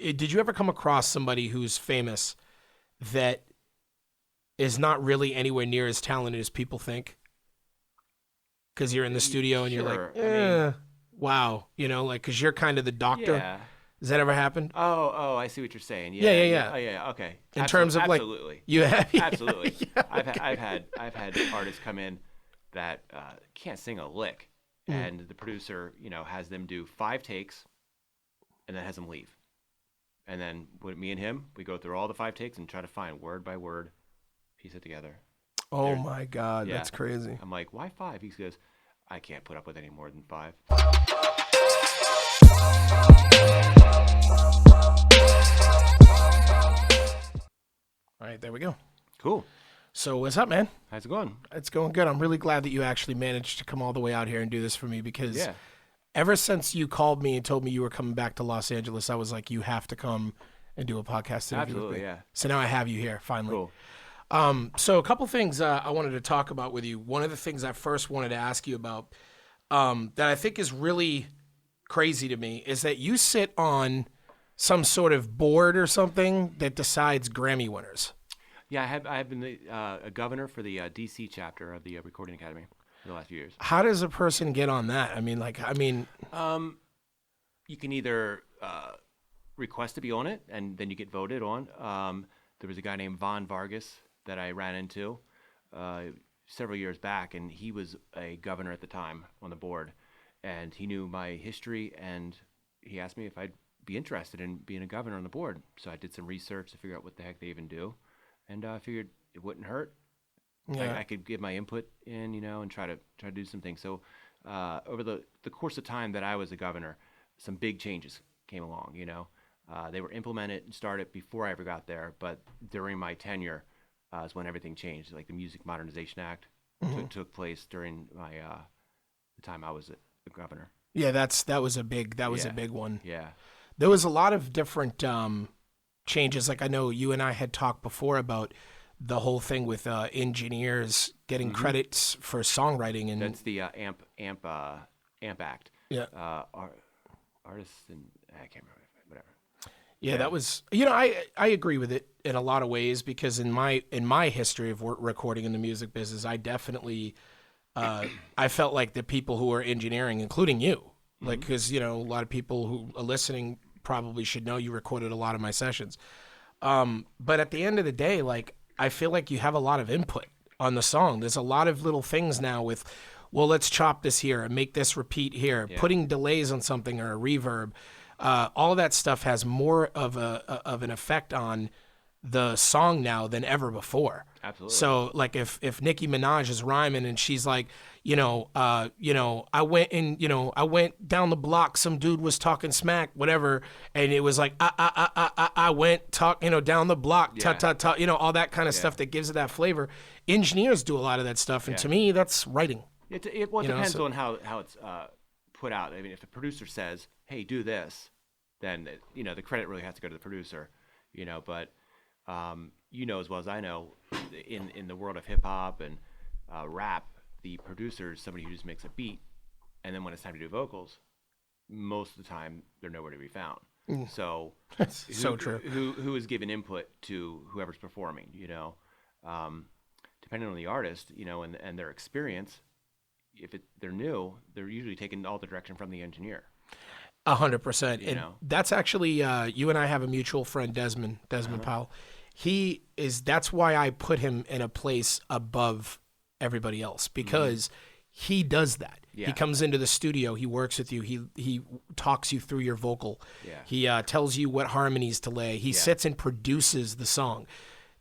did you ever come across somebody who's famous that is not really anywhere near as talented as people think? Because you're in the studio and you're like, wow, because you're kind of the doctor. Yeah. Does that ever happen? Oh, I see what you're saying. Yeah. Oh, yeah. Okay. In terms of absolutely. You have Absolutely. Yeah, okay. I've had artists come in that can't sing a lick, and the producer, has them do 5 takes, and then has them leave. And then with me and him, we go through all the 5 takes and try to find word by word, piece it together. Oh my God, that's crazy. I'm like, why 5? He goes, I can't put up with any more than 5. All right, there we go. Cool. So what's up, man? How's it going? It's going good. I'm really glad that you actually managed to come all the way out here and do this for me because ever since you called me and told me you were coming back to Los Angeles, I was like, you have to come and do a podcast interview with me. Absolutely, yeah. So now I have you here, finally. Cool. So a couple things I wanted to talk about with you. One of the things I first wanted to ask you about that I think is really crazy to me is that you sit on some sort of board or something that decides Grammy winners. Yeah, I have been a governor for the DC chapter of the Recording Academy for the last few years. How does a person get on that? You can either request to be on it, and then you get voted on. There was a guy named Von Vargas that I ran into several years back, and he was a governor at the time on the board, and he knew my history, and he asked me if I'd be interested in being a governor on the board. So I did some research to figure out what the heck they even do, and I figured it wouldn't hurt. Yeah. I could give my input in, and try to do some things. So over the course of time that I was a governor, some big changes came along. They were implemented and started before I ever got there, but during my tenure is when everything changed. Like the Music Modernization Act took place during my the time I was a governor. Yeah, that was a big one. Yeah. There was a lot of different changes. Like I know you and I had talked before about the whole thing with engineers getting credits for songwriting, and that's the AMP Act. Yeah. Artists and I can't remember. Whatever. Yeah, that was. I agree with it in a lot of ways because in my history of recording in the music business, I definitely I felt like the people who are engineering, including you, like because a lot of people who are listening probably should know you recorded a lot of my sessions. But at the end of the day, like I feel like you have a lot of input on the song. There's a lot of little things now with, well, let's chop this here and make this repeat here, putting delays on something or a reverb. All of that stuff has more of an effect on the song now than ever before. Absolutely. So like if Nicki Minaj is rhyming and she's like, I went down the block, some dude was talking smack, whatever, and it was like I went down the block, all that kind of stuff that gives it that flavor. Engineers do a lot of that stuff, and to me, that's writing. It depends on how it's put out. I mean, if the producer says, "Hey, do this," then the credit really has to go to the producer. But as well as I know, in the world of hip hop and rap, the producer is somebody who just makes a beat, and then when it's time to do vocals, most of the time they're nowhere to be found. So so true. Who is giving input to whoever's performing? Depending on the artist, and their experience. If they're new, they're usually taking all the direction from the engineer. 100%. And that's actually you and I have a mutual friend, Desmond Powell. That's why I put him in a place above everybody else, because he does that. Yeah. He comes into the studio, he works with you, he talks you through your vocal. Yeah. He tells you what harmonies to lay. He sits and produces the song.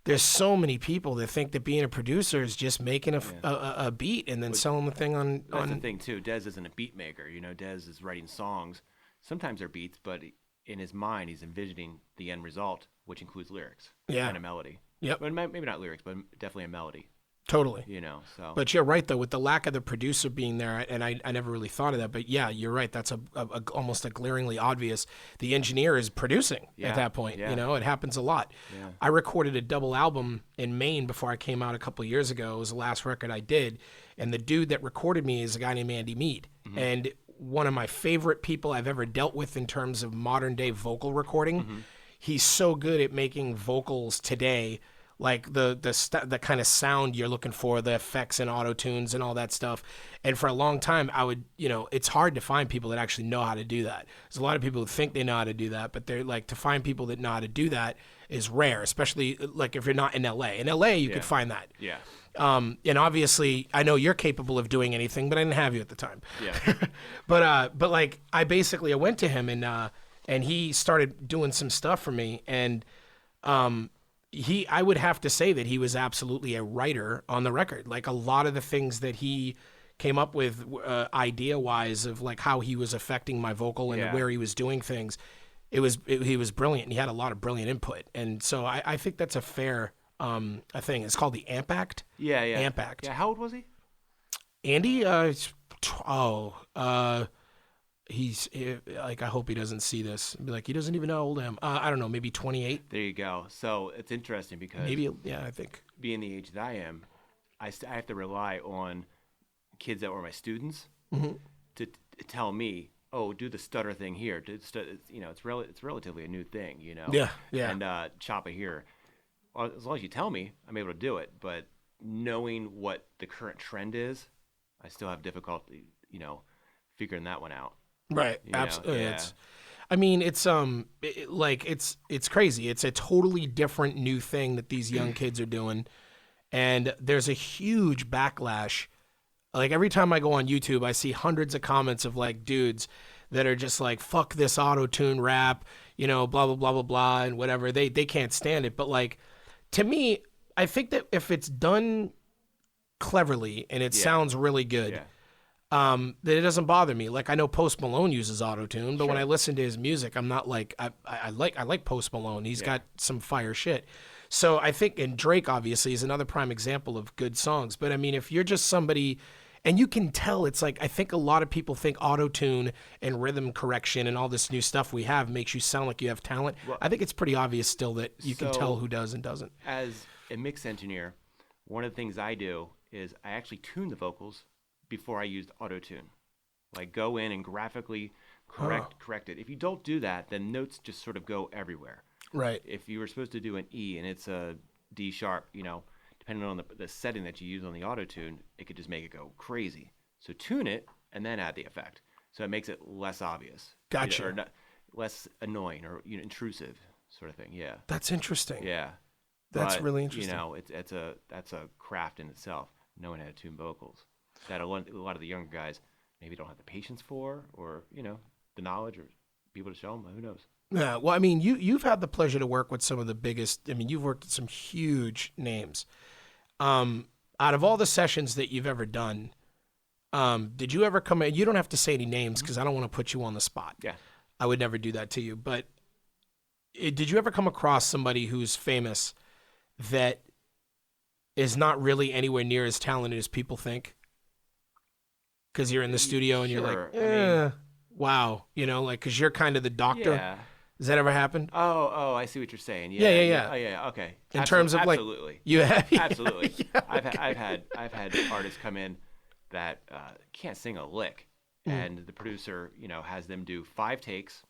There's so many people that think that being a producer is just making a beat and then selling the thing on. That's the thing too. Dez isn't a beat maker. Dez is writing songs. Sometimes they're beats, but in his mind, he's envisioning the end result, which includes lyrics and a melody. Yep. But maybe not lyrics, but definitely a melody. Totally. So. But you're right, though, with the lack of the producer being there, and I never really thought of that, but yeah, you're right. That's almost a glaringly obvious. The engineer is producing at that point. Yeah. It happens a lot. Yeah. I recorded a double album in Maine before I came out a couple of years ago. It was the last record I did, and the dude that recorded me is a guy named Andy Mead. And one of my favorite people I've ever dealt with in terms of modern day vocal recording. He's so good at making vocals today, like the kind of sound you're looking for, the effects and auto tunes and all that stuff. And for a long time, I would, it's hard to find people that actually know how to do that. There's a lot of people who think they know how to do that, but they're like, to find people that know how to do that is rare, especially like if you're not in LA. In LA, you could find that. Yeah. And obviously, I know you're capable of doing anything, but I didn't have you at the time. Yeah. But like, I went to him and he started doing some stuff for me, and I would have to say that he was absolutely a writer on the record. Like, a lot of the things that he came up with idea wise of like how he was affecting my vocal and where he was doing things, he was brilliant, and he had a lot of brilliant input. And so I think that's a fair a thing. It's called the AMP Act. Yeah. AMP Act. Yeah. How old was he? Andy, he's like, I hope he doesn't see this. Be like, he doesn't even know how old I am. I don't know, maybe 28. There you go. So it's interesting because Maybe, yeah, I think. being the age that I am, I have to rely on kids that were my students to tell me, oh, do the stutter thing here. It's relatively a new thing, Yeah. And chop it here. As long as you tell me, I'm able to do it. But knowing what the current trend is, I still have difficulty, figuring that one out. Right. You know? Absolutely. Yeah. It's crazy. It's a totally different new thing that these young kids are doing. And there's a huge backlash. Like, every time I go on YouTube, I see hundreds of comments of like dudes that are just like, fuck this auto-tune rap, blah, blah, blah, blah, blah, and whatever. They can't stand it. But like, to me, I think that if it's done cleverly and it sounds really good, that it doesn't bother me. Like, I know Post Malone uses auto-tune, but when I listen to his music, I'm not like, I like Post Malone. He's got some fire shit. So I think, and Drake obviously is another prime example of good songs. But I mean, if you're just somebody, and you can tell, it's like, I think a lot of people think auto-tune and rhythm correction and all this new stuff we have makes you sound like you have talent. Well, I think it's pretty obvious still that you can tell who does and doesn't. As a mix engineer, one of the things I do is I actually tune the vocals before I used auto-tune. Like, go in and graphically correct it. If you don't do that, then notes just sort of go everywhere. Right. If you were supposed to do an E and it's a D sharp, depending on the setting that you use on the auto-tune, it could just make it go crazy. So tune it and then add the effect. So it makes it less obvious. Gotcha. Or not, less annoying or intrusive sort of thing. Yeah. That's interesting. Yeah. That's really interesting. That's a craft in itself, knowing how to tune vocals. That a lot of the younger guys maybe don't have the patience for, or the knowledge, or people to show them. Who knows? Yeah, well, I mean, you've had the pleasure to work with some of the biggest. I mean, you've worked with some huge names. Out of all the sessions that you've ever done, did you ever come in? You don't have to say any names because I don't want to put you on the spot. Yeah, I would never do that to you. But did you ever come across somebody who's famous that is not really anywhere near as talented as people think? Because you're in the studio and you're like, wow, because you're kind of the doctor. Yeah. Does that ever happen? Oh, I see what you're saying. Yeah. Oh, yeah. Okay. In terms of like, absolutely. You have Absolutely. Yeah, I've had artists come in that can't sing a lick, and the producer, has them do 5 takes,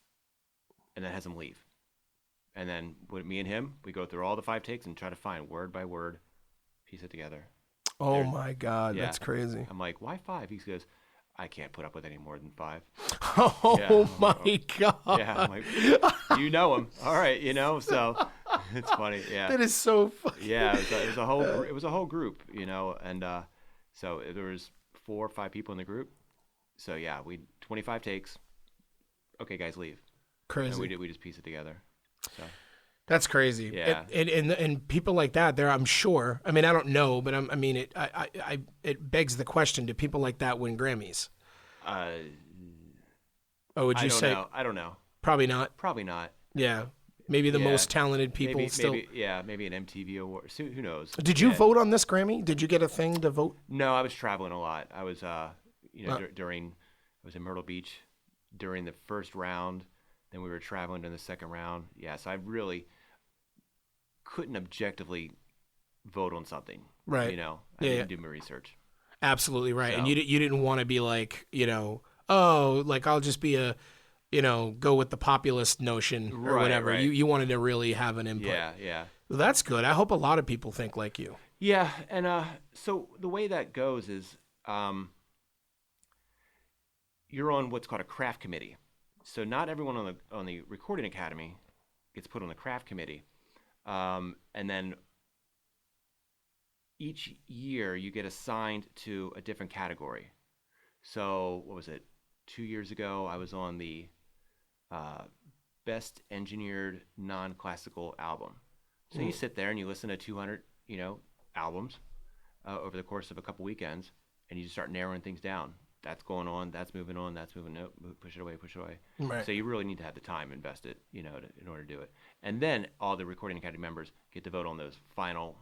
and then has them leave. And then with me and him, we go through all the 5 takes and try to find word by word, piece it together. Oh my God, that's crazy. I'm like, why 5? He goes, I can't put up with any more than 5. Oh my God. Yeah, I'm like, you know him. All right, so it's funny. Yeah. That is so funny. Yeah, it was a whole group, and so there was 4 or 5 people in the group. So yeah, 25 takes. Okay, guys, leave. Crazy. And we just piece it together. So. That's crazy. Yeah. And people like that, there, I'm sure. I mean, I don't know, but it begs the question: do people like that win Grammys? Would you say? I don't know. Probably not. Probably not. Yeah. Maybe the most talented people still. Maybe an MTV award. Who knows? Did you vote on this Grammy? Did you get a thing to vote? No, I was traveling a lot. I was, during, I was in Myrtle Beach during the first round. Then we were traveling during the second round. Yeah, so I really couldn't objectively vote on something. Right. I didn't do my research. Absolutely right. So. And you didn't want to be like, oh, like I'll just be go with the populist notion or Right, whatever. right. You wanted to really have an input. Yeah. Well, that's good. I hope a lot of people think like you. Yeah, and so the way that goes is you're on what's called a craft committee. So not everyone on the Recording Academy gets put on the craft committee, and then each year you get assigned to a different category. So what was it? 2 years ago, I was on the best engineered non-classical album. So you sit there and you listen to 200, albums over the course of a couple weekends, and you just start narrowing things down. That's going on. That's moving on. That's moving. No, push it away. Push it away. Right. So you really need to have the time invested, in order to do it. And then all the Recording Academy members get to vote on those final,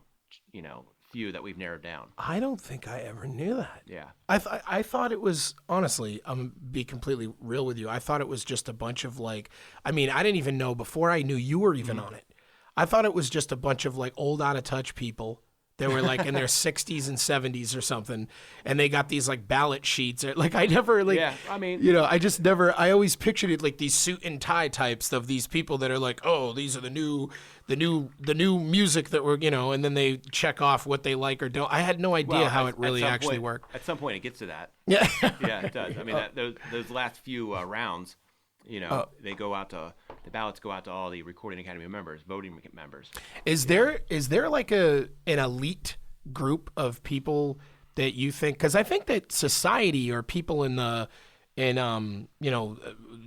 few that we've narrowed down. I don't think I ever knew that. Yeah. I thought it was, honestly, I'm be completely real with you. I thought it was just a bunch of I didn't even know before I knew you were even on it. I thought it was just a bunch of old out of touch people that were in their 60s and 70s or something, and they got these ballot sheets. I never Yeah, I mean, I just never. I always pictured it these suit and tie types of these people that are oh, these are the new music that we're and then they check off what they like or don't. I had no idea how it really actually worked. At some point, it gets to that. Yeah, Yeah, it does. I mean, those last few rounds, they go out to the ballots go out to all the Recording Academy members, voting members. Is there an elite group of people that you think? Because I think that society or people in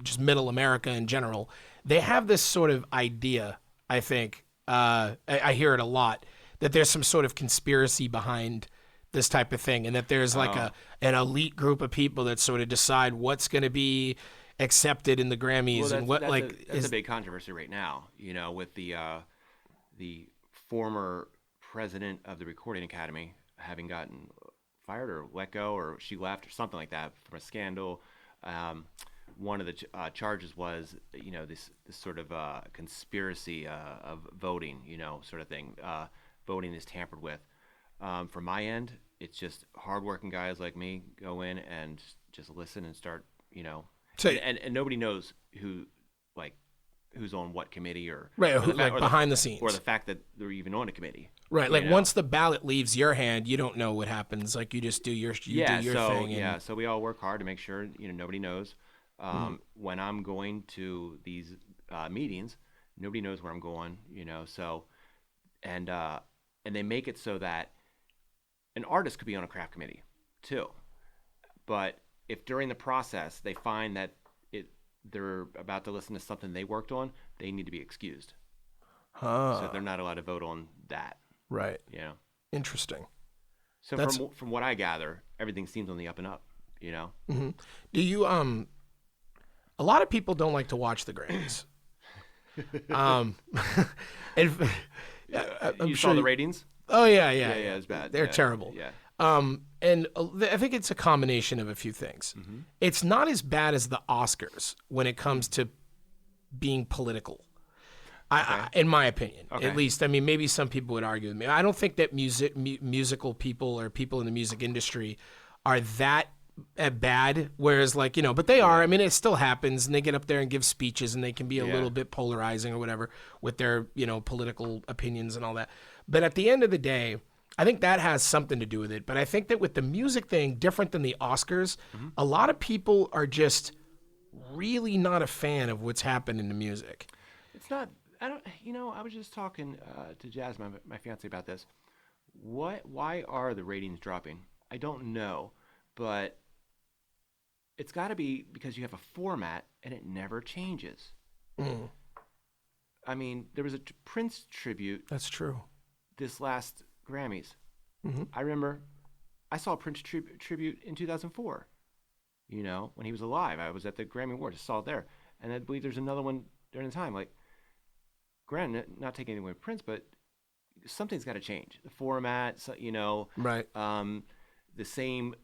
just middle America in general, they have this sort of idea. I think I hear it a lot that there's some sort of conspiracy behind this type of thing, and that there's an elite group of people that sort of decide what's going to be accepted in the Grammys. Well, that's a big controversy right now, with the former president of the Recording Academy having gotten fired or let go, or she left or something like that from a scandal. One of the charges was, this sort of conspiracy of voting, sort of thing. Voting is tampered with. From my end, it's just hardworking guys like me go in and just listen and start, and nobody knows who's on what committee or behind the scenes, or the fact that they're even on a committee. Right, once the ballot leaves your hand, you don't know what happens. You just do your thing. So we all work hard to make sure nobody knows. When I'm going to these meetings, nobody knows where I'm going. So and they make it so that an artist could be on a craft committee too, but if during the process they find that they're about to listen to something they worked on, they need to be excused. So they're not allowed to vote on that. Right. Interesting. So from what I gather, everything seems on the up and up. Mm-hmm. Do you a lot of people don't like to watch the Grammys. You saw the ratings? Oh yeah, it's bad. They're terrible. Yeah. And I think it's a combination of a few things. Mm-hmm. It's not as bad as the Oscars when it comes to being political. In my opinion, at least. Maybe some people would argue with me. I don't think that musical people or people in the music industry are that bad. Whereas, but they are. It still happens, and they get up there and give speeches, and they can be a little bit polarizing or whatever with their, political opinions and all that. But at the end of the day, I think that has something to do with it. But I think that with the music thing, different than the Oscars, a lot of people are just really not a fan of what's happened in the music. It's not. I don't. I was just talking to Jazz, my fiance, about this. Why are the ratings dropping? I don't know, but it's got to be because you have a format and it never changes. Mm. There was a Prince tribute. That's true. This last Grammys. Mm-hmm. I remember I saw a Prince tribute in 2004. When he was alive, I was at the Grammy Awards. I saw it there, and I believe there's another one during the time. Granted, not taking anything away from Prince, but something's got to change. The format, right? The same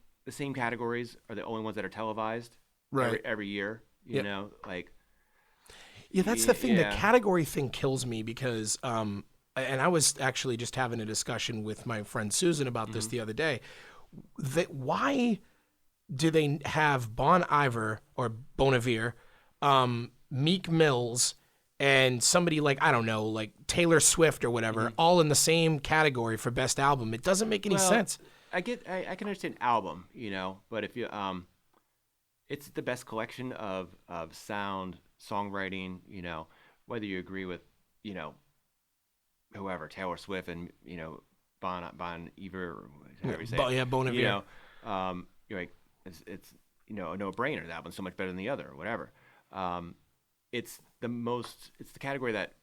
categories are the only ones that are televised, right? Every year, you know, Yeah, that's the thing. The category thing kills me because, and I was actually just having a discussion with my friend Susan about this the other day. That why do they have Bon Iver or Bon Iver, Meek Mills, and somebody like, I don't know, like Taylor Swift or whatever, all in the same category for best album? It doesn't make any sense. I can understand album, but if you it's the best collection of sound, songwriting, whether you agree with, whoever, Taylor Swift and, Bon Iver, however you say it. Bon Iver. You're like, it's a no-brainer. That one's so much better than the other, or whatever. It's the category that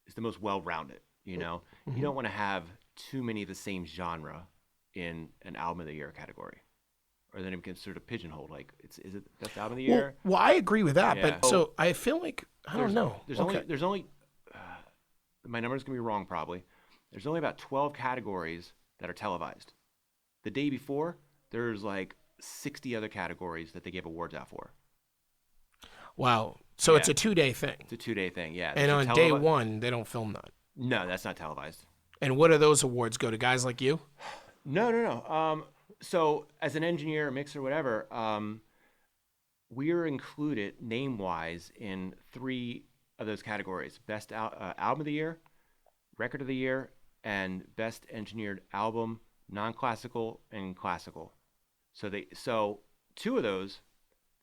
is the most well-rounded, You don't want to have too many of the same genre in an album of the year category, or then it becomes sort of pigeonholed. Like, is it best album of the year? Well, I agree with that, but so I feel like I don't know. There's only my number's gonna be wrong probably. There's only about 12 categories that are televised. The day before, there's like 60 other categories that they give awards out for. Wow. So it's a 2-day thing. It's a 2-day thing, yeah. And on day one, they don't film that. No, that's not televised. And what do those awards go to? Guys like you? No. So as an engineer, mixer, whatever, we're included name-wise in 3 of those categories: best album of the year, record of the year, and best engineered album, non-classical and classical. So 2 of those,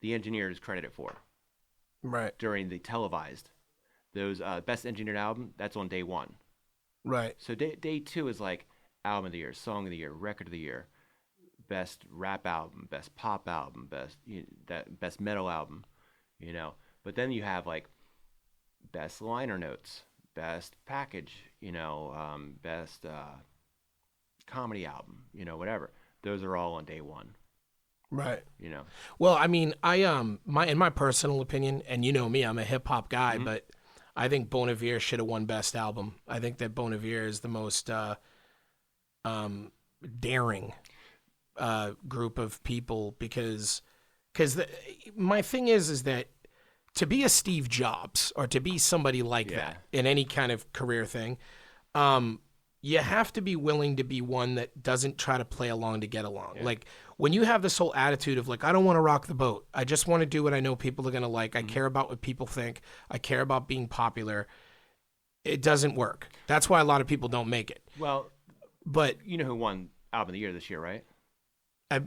the engineer is credited for. Right. During the televised. Those best engineered album, that's on day 1. Right. So day 2 is like album of the year, song of the year, record of the year, best rap album, best pop album, best metal album, But then you have like best liner notes, best package, best comedy album, whatever. Those are all on day 1. Right. Well, I mean, in my personal opinion, and me, I'm a hip hop guy, but I think Bon Iver should have won best album. I think that Bon Iver is the most daring group of people because my thing is that to be a Steve Jobs or to be somebody like that in any kind of career thing, you have to be willing to be one that doesn't try to play along to get along. Yeah. Like when you have this whole attitude of like, I don't want to rock the boat. I just want to do what I know people are going to like. I care about what people think. I care about being popular. It doesn't work. That's why a lot of people don't make it. Well, but you know who won album of the year this year, right?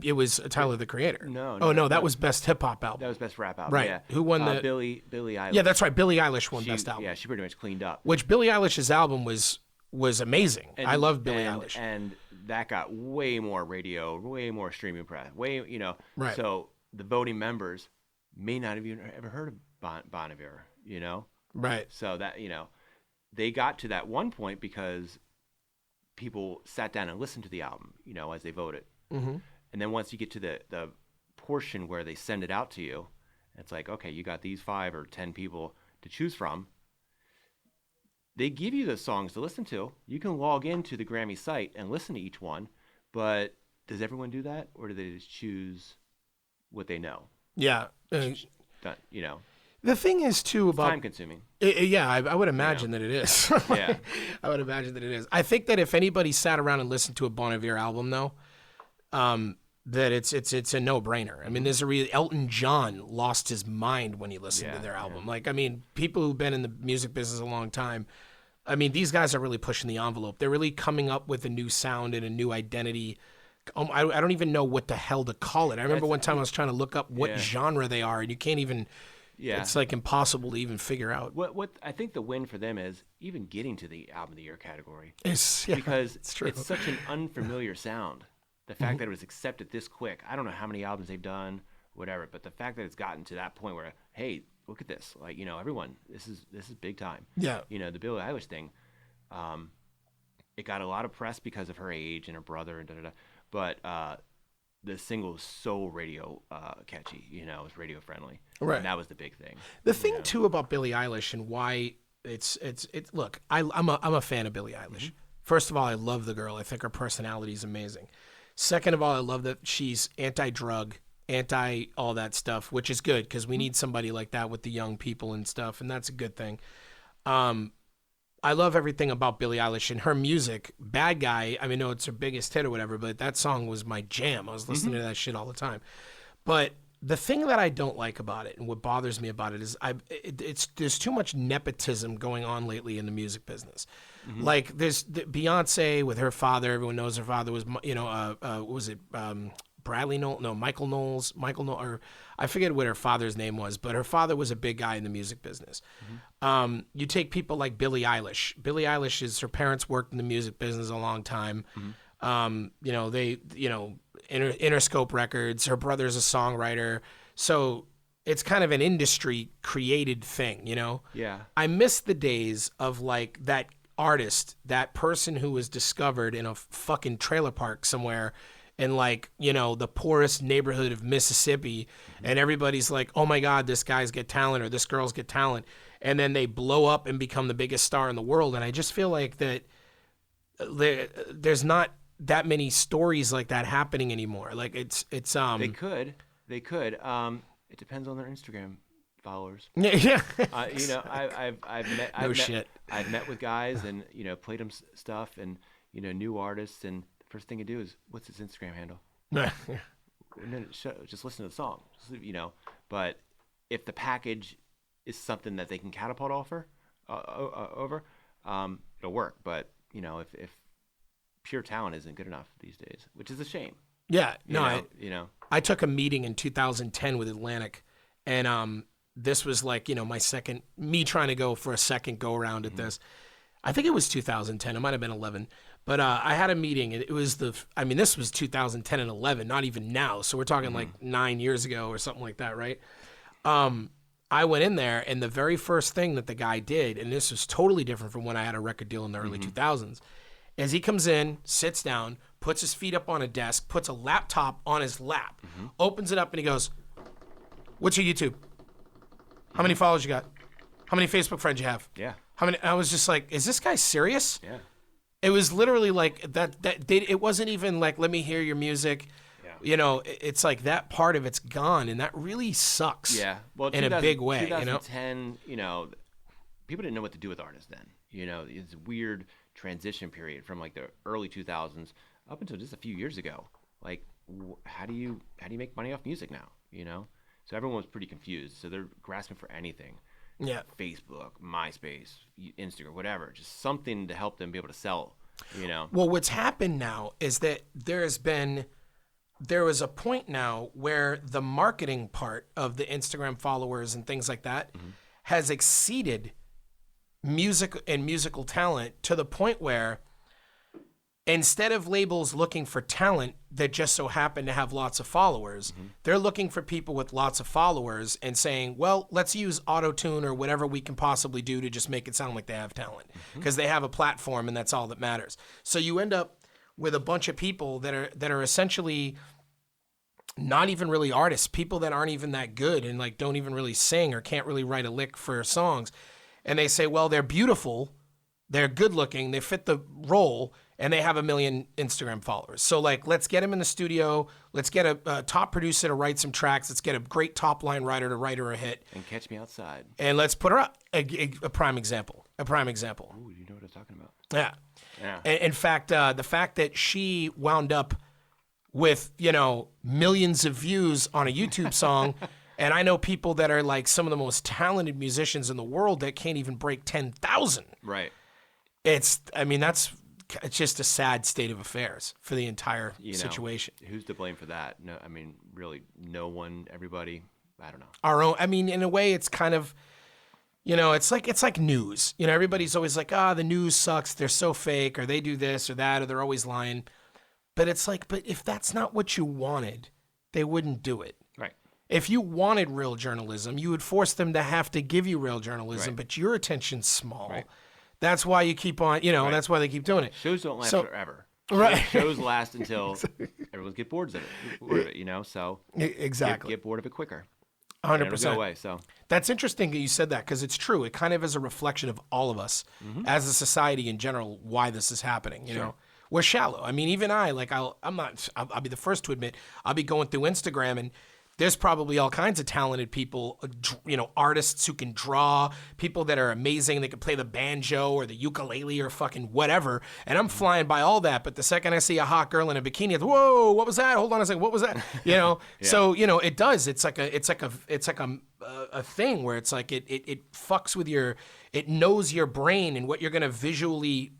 It was Tyler, the Creator. No. That was best hip hop album. That was best rap album. Right. Yeah. Who won the Billie Eilish? Yeah, that's right. Billie Eilish won best album. Yeah, she pretty much cleaned up. Which Billie Eilish's album was amazing. I love Billie Eilish. And that got way more radio, way more streaming press, Right. So the voting members may not have even ever heard of Bon Iver, Right. So that, they got to that one point because people sat down and listened to the album, as they voted. Mm-hmm. And then once you get to the portion where they send it out to you, it's like, okay, you got these 5 or 10 people to choose from. They give you the songs to listen to. You can log into the Grammy site and listen to each one, but does everyone do that, or do they just choose what they know? Yeah. The thing is, too, about... time consuming. I would imagine that it is. Yeah. I would imagine that it is. I think that if anybody sat around and listened to a Bon Iver album, though, that it's a no-brainer. I mean, Elton John lost his mind when he listened to their album. Yeah. Like, I mean, people who've been in the music business a long time, I mean, these guys are really pushing the envelope. They're really coming up with a new sound and a new identity. I don't even know what the hell to call it. I remember one time I was trying to look up what genre they are, and you can't even... Yeah. It's like impossible to even figure out. What I think the win for them is even getting to the album of the year category. Because it's such an unfamiliar sound. The fact that it was accepted this quick. I don't know how many albums they've done, whatever, but the fact that it's gotten to that point where, hey, look at this. Like, everyone, this is big time. Yeah. The Billie Eilish thing, it got a lot of press because of her age and her brother and da-da-da. But the single was so radio catchy, it was radio friendly. Right. And that was the big thing. The thing too about Billie Eilish and why it's look, I'm a fan of Billie Eilish. Mm-hmm. First of all, I love the girl. I think her personality is amazing. Second of all, I love that she's anti-drug, anti all that stuff, which is good because we need somebody like that with the young people and stuff, and that's a good thing. I love everything about Billie Eilish and her music. Bad Guy, I mean, no, it's her biggest hit or whatever, but that song was my jam. I was listening to that shit all the time. But the thing that I don't like about it and what bothers me about it is there's too much nepotism going on lately in the music business. Like there's Beyonce with her father. Everyone knows her father was, what was it? Bradley Knowles? No, Michael Knowles. Or I forget what her father's name was, but her father was a big guy in the music business. You take people like Billie Eilish. Billie Eilish her parents worked in the music business a long time. Interscope Records. Her brother's a songwriter. So it's kind of an industry created thing, Yeah. I miss the days of like that artist, that person who was discovered in a fucking trailer park somewhere in like, the poorest neighborhood of Mississippi. And everybody's like, oh my God, this guy's got talent or this girl's got talent. And then they blow up and become the biggest star in the world. And I just feel like that there's not that many stories like that happening anymore. Like it's They could. It depends on their Instagram followers. Yeah. I've met with guys and played them stuff and new artists, and the first thing you do is, what's his Instagram handle? And then just listen to the song. But if the package is something that they can catapult over, it'll work. But if pure talent isn't good enough these days, which is a shame. Yeah, I I took a meeting in 2010 with Atlantic, and this was like me trying to go for a second go around at this. I think it was 2010. It might have been 11, but I had a meeting, and it was this was 2010 and 11, not even now. So we're talking like 9 years ago or something like that, right? I went in there, and the very first thing that the guy did, and this was totally different from when I had a record deal in the early 2000s, is he comes in, sits down, puts his feet up on a desk, puts a laptop on his lap, opens it up, and he goes, "What's your YouTube? How many followers you got? How many Facebook friends you have? Yeah. How many?" I was just like, "Is this guy serious?" Yeah. It was literally like that. It wasn't even like, "Let me hear your music." Yeah. It's like that part of it's gone, and that really sucks. Yeah. Well, in a big way. 2010, people didn't know what to do with artists then. It's a weird transition period from like the early 2000s up until just a few years ago. Like, how do you make money off music now? So everyone was pretty confused. So they're grasping for anything. Yeah. Facebook, MySpace, Instagram, whatever, just something to help them be able to sell. Well, what's happened now is that there was a point now where the marketing part of the Instagram followers and things like that has exceeded music and musical talent to the point where instead of labels looking for talent that just so happen to have lots of followers, they're looking for people with lots of followers and saying, well, let's use auto-tune or whatever we can possibly do to just make it sound like they have talent because they have a platform and that's all that matters. So you end up with a bunch of people that are essentially not even really artists, people that aren't even that good and like don't even really sing or can't really write a lick for songs. And they say, well, they're beautiful, they're good looking, they fit the role, and they have 1 million Instagram followers. So like, let's get them in the studio. Let's get a top producer to write some tracks. Let's get a great top line writer to write her a hit. And Catch Me Outside. And let's put her up. A prime example. A prime example. Ooh, you know what I'm talking about. Yeah. In fact, the fact that she wound up with, millions of views on a YouTube song, and I know people that are like some of the most talented musicians in the world that can't even break 10,000. Right. It's just a sad state of affairs for the entire situation. Who's to blame for that? No, really, no one. Everybody. I don't know. Our own. In a way, it's kind of, it's like news. Everybody's always like, the news sucks. They're so fake, or they do this or that, or they're always lying. But it's like, but if that's not what you wanted, they wouldn't do it. Right. If you wanted real journalism, you would force them to have to give you real journalism, but your attention's small. Right. That's why you keep on, that's why they keep doing it. Shows don't last forever. Right. Shows last until everyone gets bored of it, so exactly. Get bored of it quicker. 100%. It'll go away, so. That's interesting that you said that because it's true. It kind of is a reflection of all of us as a society in general, why this is happening, you know. We're shallow. Even I, like, I'll be the first to admit, I'll be going through Instagram and there's probably all kinds of talented people, artists who can draw, people that are amazing. They can play the banjo or the ukulele or fucking whatever. And I'm flying by all that. But the second I see a hot girl in a bikini, it's, whoa, what was that? Hold on a second. What was that? So, it does. It's like a thing where it's like it fucks with it knows your brain and what you're going to visually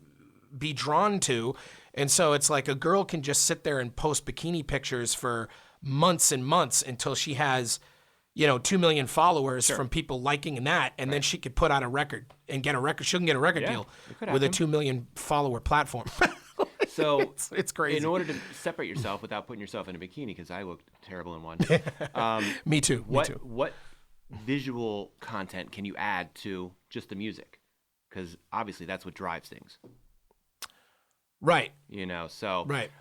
be drawn to. And so it's like a girl can just sit there and post bikini pictures for months and months until she has, 2 million followers from people liking that. And then she could put out a record and get a record. She can get a record deal with a 2 million follower platform. So it's crazy. In order to separate yourself without putting yourself in a bikini, because I look terrible in one. Me too. What visual content can you add to just the music? Because obviously that's what drives things. Right. So right.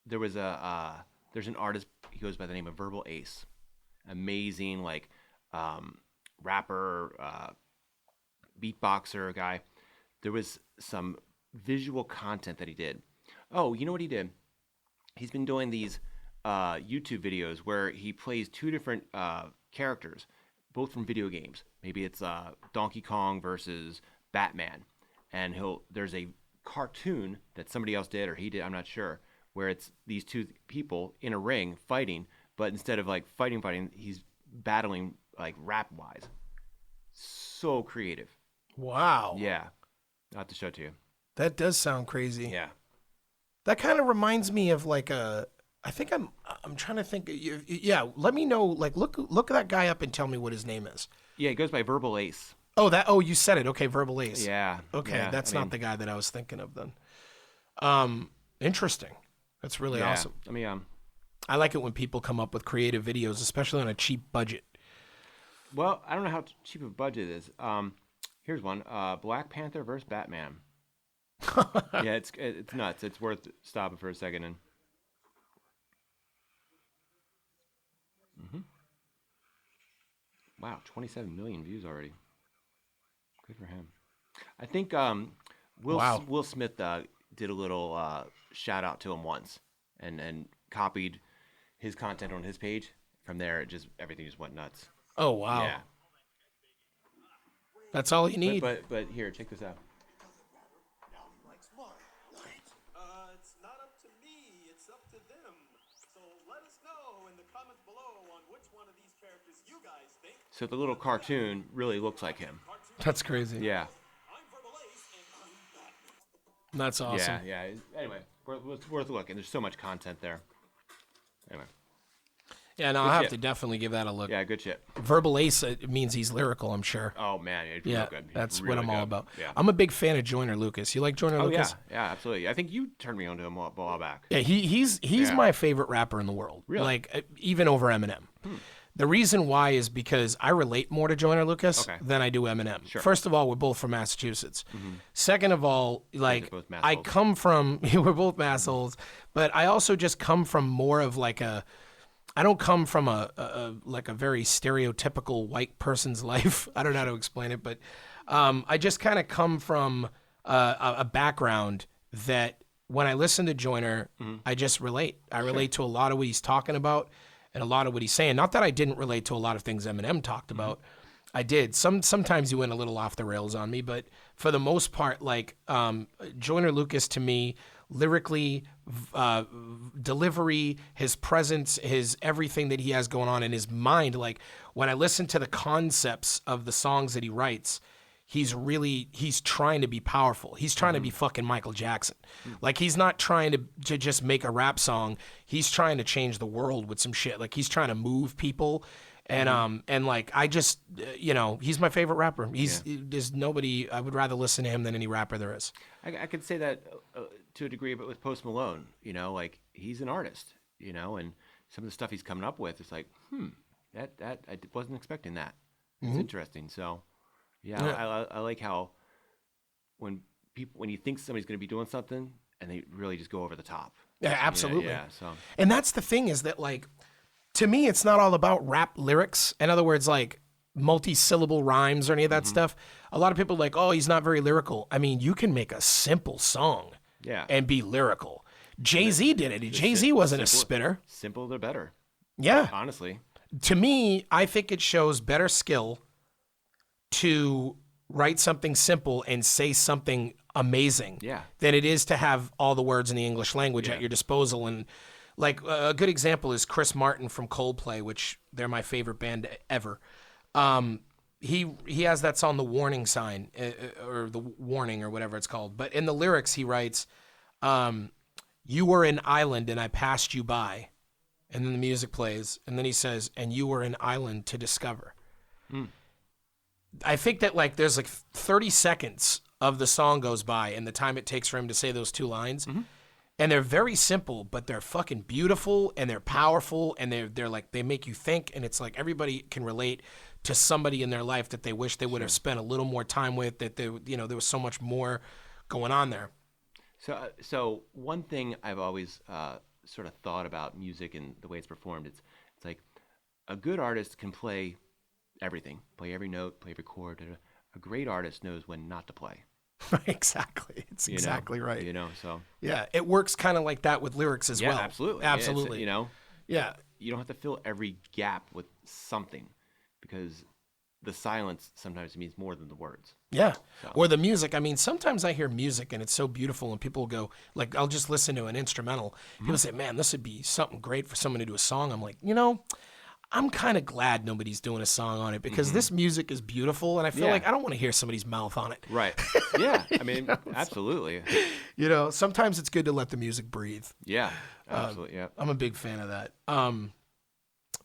There's an artist, he goes by the name of Verbal Ace. Amazing, rapper, beatboxer guy. There was some visual content that he did. Oh, you know what he did? He's been doing these YouTube videos where he plays two different characters, both from video games. Maybe it's Donkey Kong versus Batman. And there's a cartoon that somebody else did or he did, I'm not sure, where it's these two people in a ring fighting, but instead of fighting, he's battling rap wise. So creative. Wow. Yeah. I'll have to show it to you. That does sound crazy. Yeah. That kind of reminds me of I think I'm trying to think. Yeah. Let me know. Look that guy up and tell me what his name is. Yeah. He goes by Verbal Ace. Oh, you said it. Okay. Verbal Ace. Yeah. Okay. Yeah, That's not the guy that I was thinking of then. Interesting. That's really awesome. I like it when people come up with creative videos, especially on a cheap budget. Well, I don't know how cheap a budget is. Here's one: Black Panther versus Batman. Yeah, it's nuts. It's worth stopping for a second and. Wow, 27 million views already. Good for him. I think Will Smith did a little shout out to him once and copied his content on his page. From there, everything just went nuts. Oh wow! Yeah, that's all you need. But here, check this out. It's not up to me. It's up to them. So let us know in the comments below on which one of these characters you guys think. So the little cartoon really looks like him. That's crazy. Yeah. I'm Verbal Ace and I'm Batman. That's awesome. Yeah. Anyway, it's worth a look, and there's so much content there. Anyway. Yeah, no, I'll have to definitely give that a look. Yeah, good shit. Verbal Ace, it means he's lyrical, I'm sure. Oh, man. Yeah, good. that's really what I'm all good. about. Yeah. I'm a big fan of Joyner Lucas. You like Joyner Lucas? Yeah, absolutely. I think you turned me on to him a while back. Yeah, he's my favorite rapper in the world. Really? Even over Eminem. The reason why is because I relate more to Joyner Lucas than I do Eminem. Sure. First of all, we're both from Massachusetts. Second of all, both I come from, we're both massholes, but I also just come from more of I don't come from a very stereotypical white person's life. I don't know how to explain it, but I just kind of come from a background that when I listen to Joyner, I just relate. I relate to a lot of what he's talking about and a lot of what he's saying. Not that I didn't relate to a lot of things Eminem talked about. I did. Sometimes he went a little off the rails on me, but for the most part, Joyner Lucas to me, lyrically, delivery, his presence, his everything that he has going on in his mind. When I listen to the concepts of the songs that he writes, he's trying to be powerful. He's trying to be fucking Michael Jackson. He's not trying to just make a rap song. He's trying to change the world with some shit. He's trying to move people. And I just he's my favorite rapper. There's nobody I would rather listen to him than any rapper there is. I could say that to a degree, but with Post Malone, he's an artist, and some of the stuff he's coming up with, it's like, that I wasn't expecting that. It's interesting. So, I like how when you think somebody's going to be doing something and they really just go over the top. Yeah, absolutely. Yeah. So, and that's the thing is that to me, it's not all about rap lyrics. In other words, multi-syllable rhymes or any of that stuff. A lot of people are like, oh, he's not very lyrical. I mean, you can make a simple song and be lyrical. Jay-Z did it. Jay-Z wasn't a spitter. Simple, they're better. Yeah. Honestly. To me, I think it shows better skill to write something simple and say something amazing than it is to have all the words in the English language at your disposal. And like a good example is Chris Martin from Coldplay, which they're my favorite band ever. He has that song, The Warning Sign, or The Warning, or whatever it's called. But in the lyrics, he writes, you were an island and I passed you by. And then the music plays, and then he says, and you were an island to discover. I think that like there's like 30 seconds of the song goes by and the time it takes for him to say those two lines. And they're very simple, but they're fucking beautiful and they're powerful and they're like, they make you think, and it's like everybody can relate to somebody in their life that they wish they would have spent a little more time with, that they, you know, there was so much more going on there. So one thing I've always sort of thought about music and the way it's performed, it's like a good artist can play everything, play every note, play every chord. A great artist knows when not to play. Exactly. It's exactly right. You know, so. Yeah, it works kind of like that with lyrics as well. Absolutely. Absolutely. You know? Yeah. You don't have to fill every gap with something, because the silence sometimes means more than the words. Yeah. So. Or the music. I mean, sometimes I hear music and it's so beautiful and people go, like, I'll just listen to an instrumental. People say, man, this would be something great for someone to do a song. I'm like, you know, I'm kind of glad nobody's doing a song on it, because this music is beautiful and I feel like I don't want to hear somebody's mouth on it. Right. Yeah. I mean, absolutely. You know, sometimes it's good to let the music breathe. Yeah. Absolutely. Yeah. I'm a big fan of that.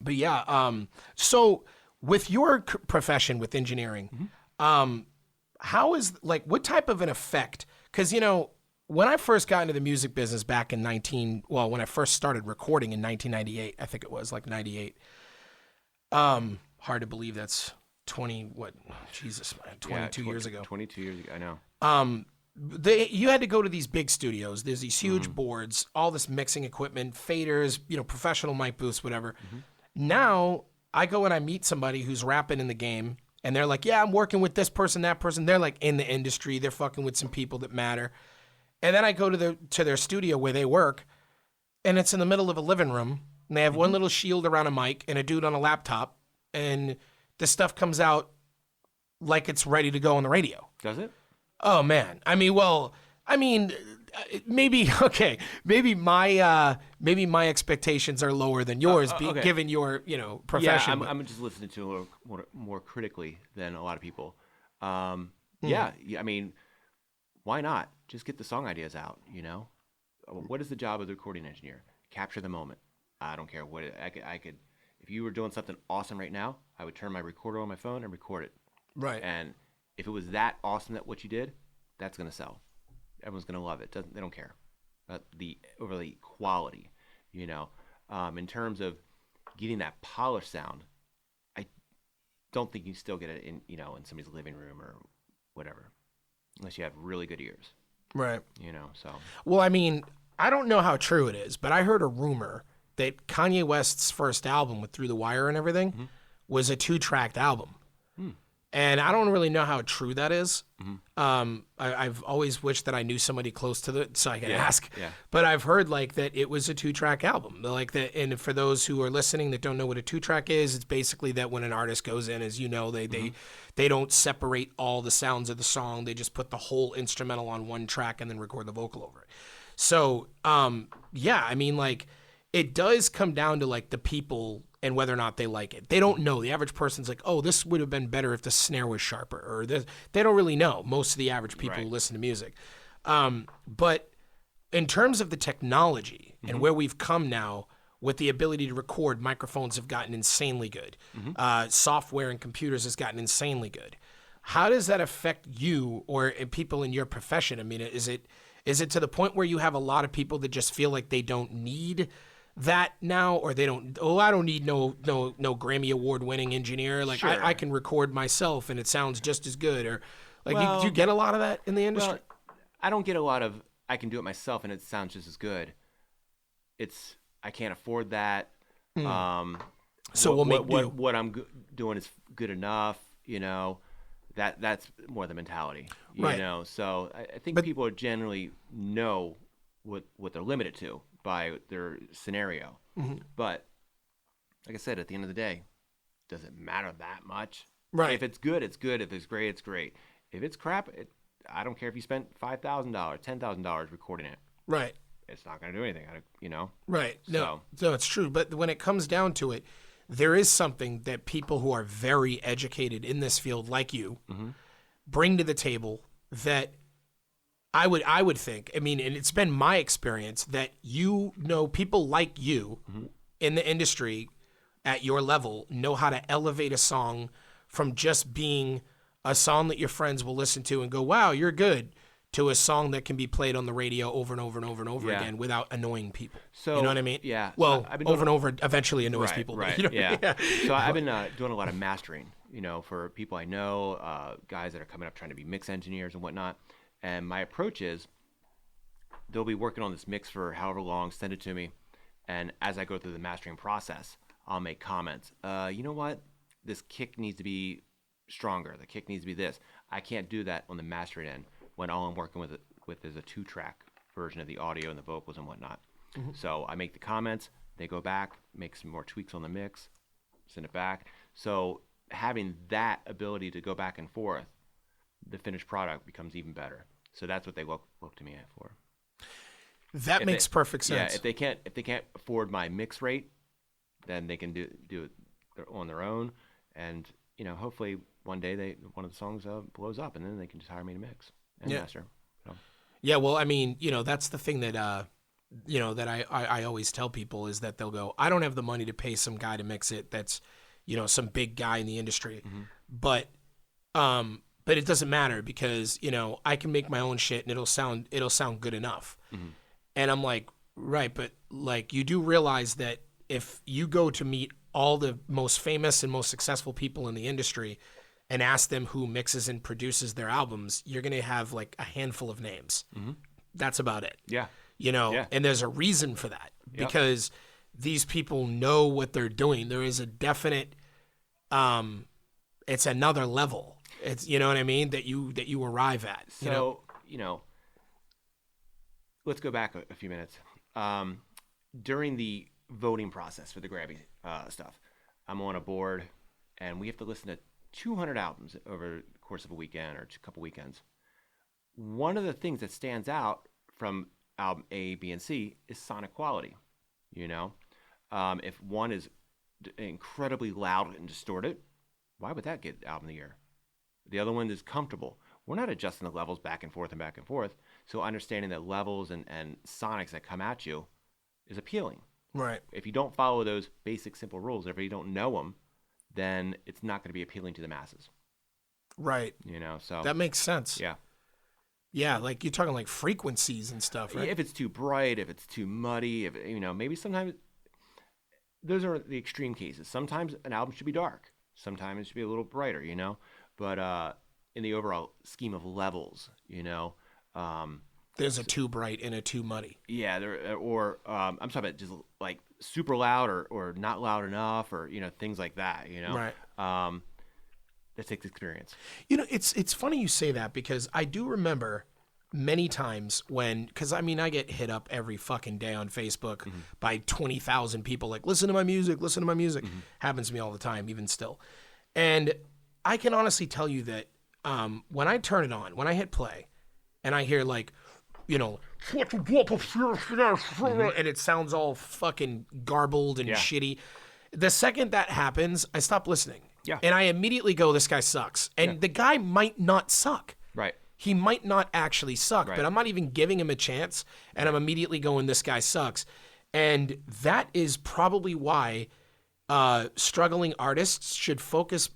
But yeah, so with your profession with engineering, how is, like, what type of an effect? Because, you know, when I first got into the music business back in when I first started recording in 1998, I think it was like 98. Hard to believe that's 22 years ago. 22 years ago, I know. You had to go to these big studios. There's these huge boards, all this mixing equipment, faders, you know, professional mic booths, whatever. Now I go and I meet somebody who's rapping in the game, and they're like, yeah, I'm working with this person, that person. They're like in the industry. They're fucking with some people that matter. And then I go to their studio where they work, and it's in the middle of a living room, and they have one little shield around a mic and a dude on a laptop, and the stuff comes out like it's ready to go on the radio. Does it? Oh man. Maybe my expectations are lower than yours, okay. Given your, you know, profession. Yeah, I'm just listening to it more critically than a lot of people. Yeah, I mean, why not? Just get the song ideas out, you know? What is the job of the recording engineer? Capture the moment. I don't care what I could. If you were doing something awesome right now, I would turn my recorder on my phone and record it. Right. And if it was that awesome that what you did, that's going to sell. Everyone's going to love it. They don't care about the overly quality, you know. In terms of getting that polished sound, I don't think you still get it in somebody's living room or whatever, unless you have really good ears. Right. You know, so. Well, I mean, I don't know how true it is, but I heard a rumor that Kanye West's first album with Through the Wire and everything was a 2-tracked album. And I don't really know how true that is. I've always wished that I knew somebody close to so I could ask. Yeah. But I've heard like that it was a 2-track album. Like that, and for those who are listening that don't know what a 2-track is, it's basically that when an artist goes in, as you know, they don't separate all the sounds of the song. They just put the whole instrumental on one track and then record the vocal over it. So yeah, I mean, like, it does come down to like the people and whether or not they like it. They don't know. The average person's like, oh, this would have been better if the snare was sharper, or this. They don't really know, most of the average people who listen to music. But in terms of the technology and where we've come now with the ability to record, microphones have gotten insanely good. Software and computers has gotten insanely good. How does that affect you or people in your profession? I mean, is it to the point where you have a lot of people that just feel like they don't need that now, or they don't, I don't need no Grammy award winning engineer. Like, sure. I can record myself and it sounds just as good. Or like, do you get a lot of that in the industry? Well, I don't get a lot of, I can do it myself and it sounds just as good. I can't afford that. So what I'm doing is good enough, you know, that's more the mentality, you know? So I think people generally know what they're limited to by their scenario. But like I said, at the end of the day, does it matter that much? Right. If it's good, it's good. If it's great, it's great. If it's crap, I don't care if you spent $5,000, $10,000 recording it. Right. It's not going to do anything, you know? Right. No, it's true. But when it comes down to it, there is something that people who are very educated in this field, like you, bring to the table that I would think, I mean, and it's been my experience that people like you in the industry at your level know how to elevate a song from just being a song that your friends will listen to and go, wow, you're good, to a song that can be played on the radio over and over and over and over again without annoying people. So, you know what I mean? Yeah. Well, so I've been over and over eventually annoys people. Right. You know? Yeah. So I've been doing a lot of mastering, for people I know, guys that are coming up trying to be mix engineers and whatnot. And my approach is they'll be working on this mix for however long, send it to me. And as I go through the mastering process, I'll make comments. You know what? This kick needs to be stronger. The kick needs to be this. I can't do that on the mastering end when all I'm working with is a 2-track version of the audio and the vocals and whatnot. So I make the comments, they go back, make some more tweaks on the mix, send it back. So having that ability to go back and forth, the finished product becomes even better. So that's what they look to me for. That makes perfect sense. Yeah, if they can't afford my mix rate, then they can do it on their own, and hopefully one day one of the songs blows up, and then they can just hire me to mix and master. So. Yeah, well, I mean, that's the thing that that I always tell people is that they'll go, I don't have the money to pay some guy to mix it that's some big guy in the industry, but it doesn't matter because I can make my own shit and it'll sound good enough. And I'm like, right, but like you do realize that if you go to meet all the most famous and most successful people in the industry and ask them who mixes and produces their albums, you're going to have like a handful of names. That's about it. Yeah. And there's a reason for that because these people know what they're doing. There is a definite, it's another level. It's, you know what I mean? That you arrive at. So, let's go back a few minutes. During the voting process for the Grammy stuff, I'm on a board and we have to listen to 200 albums over the course of a weekend or a couple weekends. One of the things that stands out from album A, B, and C is sonic quality. If one is incredibly loud and distorted, why would that get album of the year? The other one is comfortable. We're not adjusting the levels back and forth. So understanding that levels and sonics that come at you is appealing. Right. If you don't follow those basic, simple rules, if you don't know them, then it's not going to be appealing to the masses. Right. So that makes sense. Yeah. Yeah, like you're talking like frequencies and stuff, right? If it's too bright, if it's too muddy, if maybe sometimes those are the extreme cases. Sometimes an album should be dark. Sometimes it should be a little brighter, But in the overall scheme of levels, there's a too bright and a too muddy. Yeah, I'm talking about just like super loud or not loud enough or things like that. Right. That takes experience. It's funny you say that because I do remember many times because I get hit up every fucking day on Facebook by 20,000 people like, listen to my music. Happens to me all the time, even still. And I can honestly tell you that when I turn it on, when I hit play and I hear like, and it sounds all fucking garbled and shitty. The second that happens, I stop listening. Yeah. And I immediately go, this guy sucks. And the guy might not suck. Right. He might not actually suck, but I'm not even giving him a chance. And I'm immediately going, this guy sucks. And that is probably why struggling artists should focus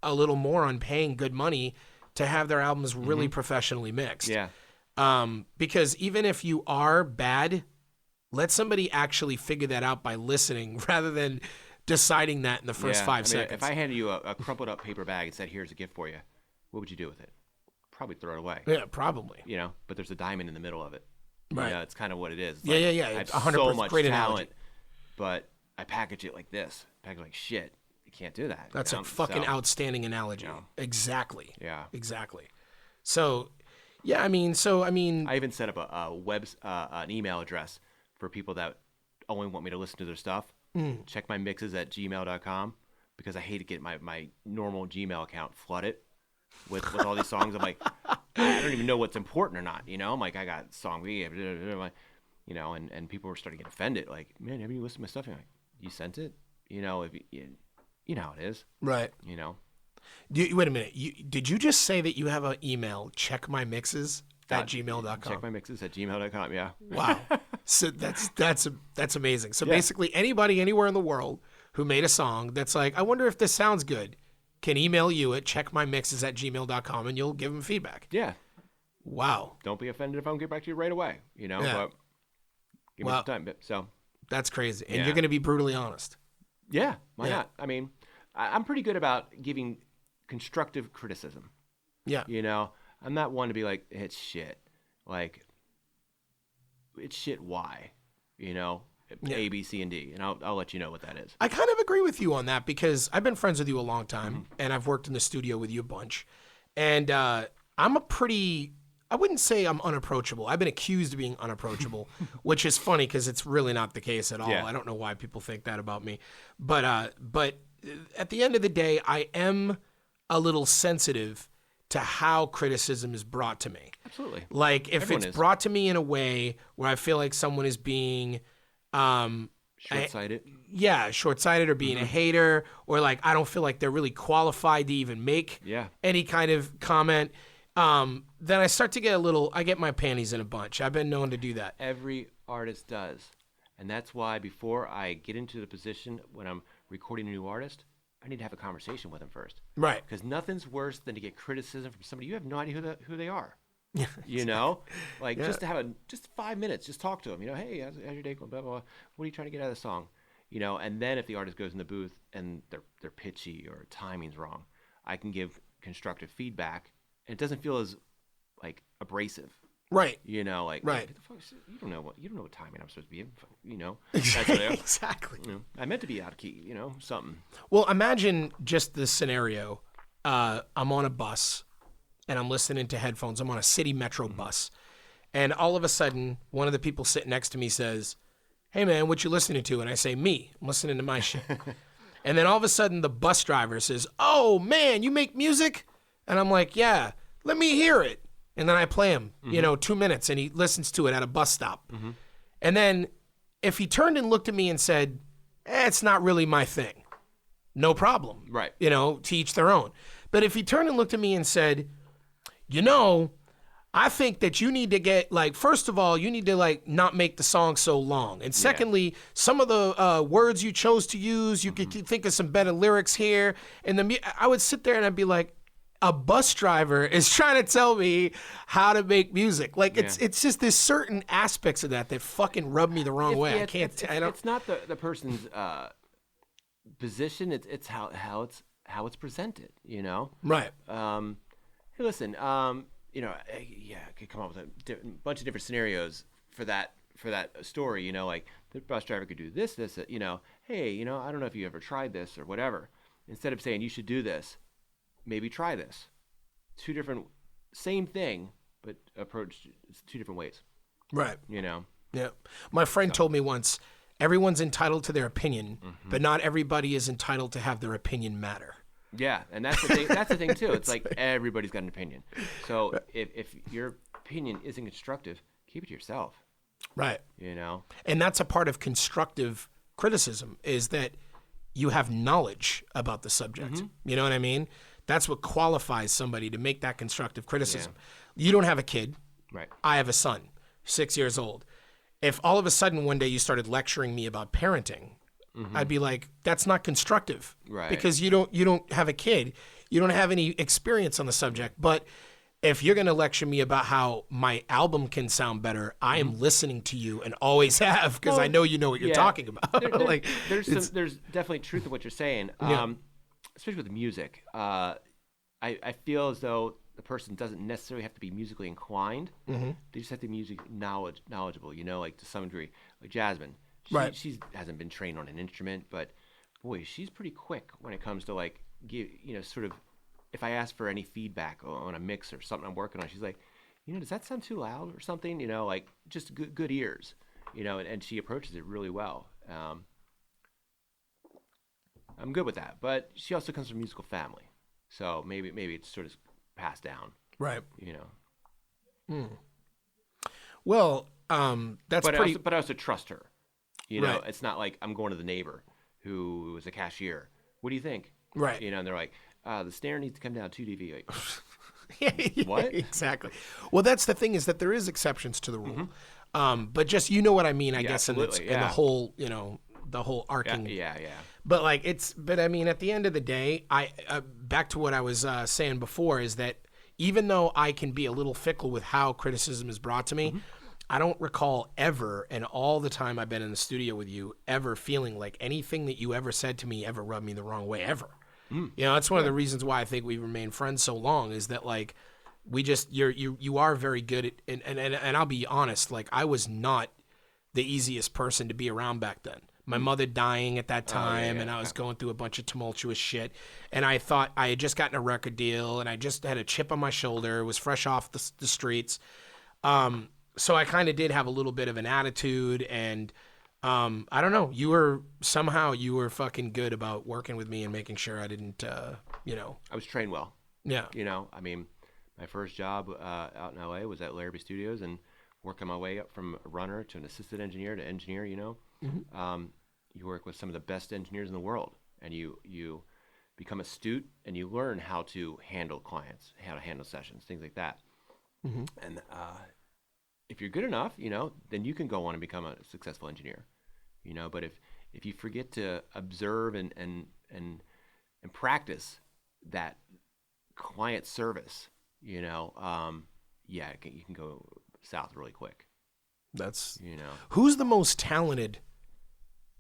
a little more on paying good money to have their albums really professionally mixed. Yeah. Because even if you are bad, let somebody actually figure that out by listening rather than deciding that in the first 5 seconds. If I handed you a crumpled up paper bag and said, here's a gift for you, what would you do with it? Probably throw it away. Yeah, probably. But there's a diamond in the middle of it. Right. It's kind of what it is. It's Yeah. I It's have 100% so much great talent, analogy. but I package it like this. Package it like shit. You can't do that. That's a fucking outstanding analogy. Exactly. Yeah. Exactly. So, I mean, I even set up an email address for people that only want me to listen to their stuff. check my mixes at gmail.com, because I hate to get my normal Gmail account flooded with all these songs. I'm like, I don't even know what's important or not. I'm like, I got song B, and people were starting to get offended. Like, man, have you listened to my stuff? I'm like, you sent it? If you know how it is. Right. Wait a minute. Did you just say that you have an email, checkmymixes@gmail.com? Checkmymixes@gmail.com, yeah. Wow. So that's amazing. So basically anybody anywhere in the world who made a song that's like, I wonder if this sounds good, can email you at checkmymixes@gmail.com and you'll give them feedback. Yeah. Wow. Don't be offended if I don't get back to you right away, but give me some time. So that's crazy. And you're going to be brutally honest. Yeah. Why not? I mean, I'm pretty good about giving constructive criticism. Yeah. I'm not one to be like, it's shit. Like, it's shit. Why? A, B, C, and D. And I'll let you know what that is. I kind of agree with you on that because I've been friends with you a long time and I've worked in the studio with you a bunch. And I wouldn't say I'm unapproachable. I've been accused of being unapproachable, which is funny because it's really not the case at all. Yeah. I don't know why people think that about me. But at the end of the day, I am a little sensitive to how criticism is brought to me. Absolutely. Like if Everyone it's is. brought to me in a way where I feel like someone is being Short-sighted. short-sighted or being a hater, or like I don't feel like they're really qualified to even make any kind of comment, then I start to get I get my panties in a bunch. I've been known to do that. Every artist does. And that's why before I get into the position when I'm recording a new artist, I need to have a conversation with them first. Right. Because nothing's worse than to get criticism from somebody you have no idea who they are. Like just to have just 5 minutes, just talk to them. Hey, how's your day going? Blah, blah, blah. What are you trying to get out of the song? And then if the artist goes in the booth and they're pitchy or timing's wrong, I can give constructive feedback, and it doesn't feel as like abrasive. Right. Like right. What the fuck, you don't know what timing I'm supposed to be in. That's what I am. Exactly. I meant to be out of key. Something. Well, imagine just this scenario. I'm on a bus and I'm listening to headphones. I'm on a city metro bus. And all of a sudden, one of the people sitting next to me says, "Hey man, what you listening to?" And I say, "Me. I'm listening to my shit." And then all of a sudden the bus driver says, "Oh man, you make music?" And I'm like, "Yeah, let me hear it." And then I play him, 2 minutes, and he listens to it at a bus stop. And then if he turned and looked at me and said, "It's not really my thing," no problem. Right. To each their own. But if he turned and looked at me and said, I think that you need to get, first of all, you need to, not make the song so long. And secondly, some of the words you chose to use, you could think of some better lyrics here. And I would sit there and I'd be like, a bus driver is trying to tell me how to make music. It's just there's certain aspects of that fucking rub me the wrong way. I can't. It's not the person's position. It's how it's presented. Right. Hey, listen. I could come up with a bunch of different scenarios for that story. Like the bus driver could do this. Hey, I don't know if you ever tried this or whatever. Instead of saying you should do this, maybe try this. Two different, same thing, but approached two different ways. Right. Yeah. My friend told me once, everyone's entitled to their opinion, but not everybody is entitled to have their opinion matter. Yeah, and that's the thing. That's the thing too. It's like everybody's got an opinion. So if your opinion isn't constructive, keep it to yourself. Right. And that's a part of constructive criticism is that you have knowledge about the subject. You know what I mean? That's what qualifies somebody to make that constructive criticism. You don't have a kid. Right. I have a son, 6 years old. If all of a sudden one day you started lecturing me about parenting, I'd be like, that's not constructive. Right. Because you don't have a kid. You don't have any experience on the subject. But if you're going to lecture me about how my album can sound better, I am listening to you and always have because I know you know what you're talking about. There's definitely truth to what you're saying, especially with music. I feel as though the person doesn't necessarily have to be musically inclined. They just have to be music knowledgeable, to some degree. Like Jasmine, she hasn't been trained on an instrument, but boy, she's pretty quick when it comes to sort of. If I ask for any feedback on a mix or something I'm working on, she's like, does that sound too loud or something? Just good ears, and she approaches it really well. I'm good with that. But she also comes from a musical family, so maybe it's sort of passed down. Right. You know. Well, that's But pretty. I also trust her. You know, Right. it's not like I'm going to the neighbor who was a cashier. What do you think? Right. You know, and they're like, the snare needs to come down 2 dB. Like, Yeah, What? exactly. Well, that's the thing, is that there is exceptions to the rule. But just, you know what I mean, I guess, absolutely, in the yeah. whole, the whole yeah, arcing. yeah. But like but I mean, at the end of the day, I back to what I was saying before, is that even though I can be a little fickle with how criticism is brought to me, I don't recall ever, and all the time I've been in the studio with you, ever feeling like anything that you ever said to me ever rubbed me the wrong way, ever. You know, that's one of the reasons why I think we've remained friends so long, is that like we just you are very good at, and I'll be honest, like I was not the easiest person to be around back then. My mother dying at that time, and I was going through a bunch of tumultuous shit. And I thought I had just gotten a record deal, and I just had a chip on my shoulder, was fresh off the streets. So I kind of did have a little bit of an attitude, and I don't know. You were fucking good about working with me and making sure I didn't, I was trained well. Yeah. You know, I mean, my first job out in LA was at Larrabee Studios, and working my way up from a runner to an assistant engineer to engineer, you know. You work with some of the best engineers in the world, and you become astute, and you learn how to handle clients, how to handle sessions, things like that. And if you're good enough, you know, then you can go on and become a successful engineer, you know. But if you forget to observe and practice that client service, you know, you can go south really quick. That's, you know, who's the most talented,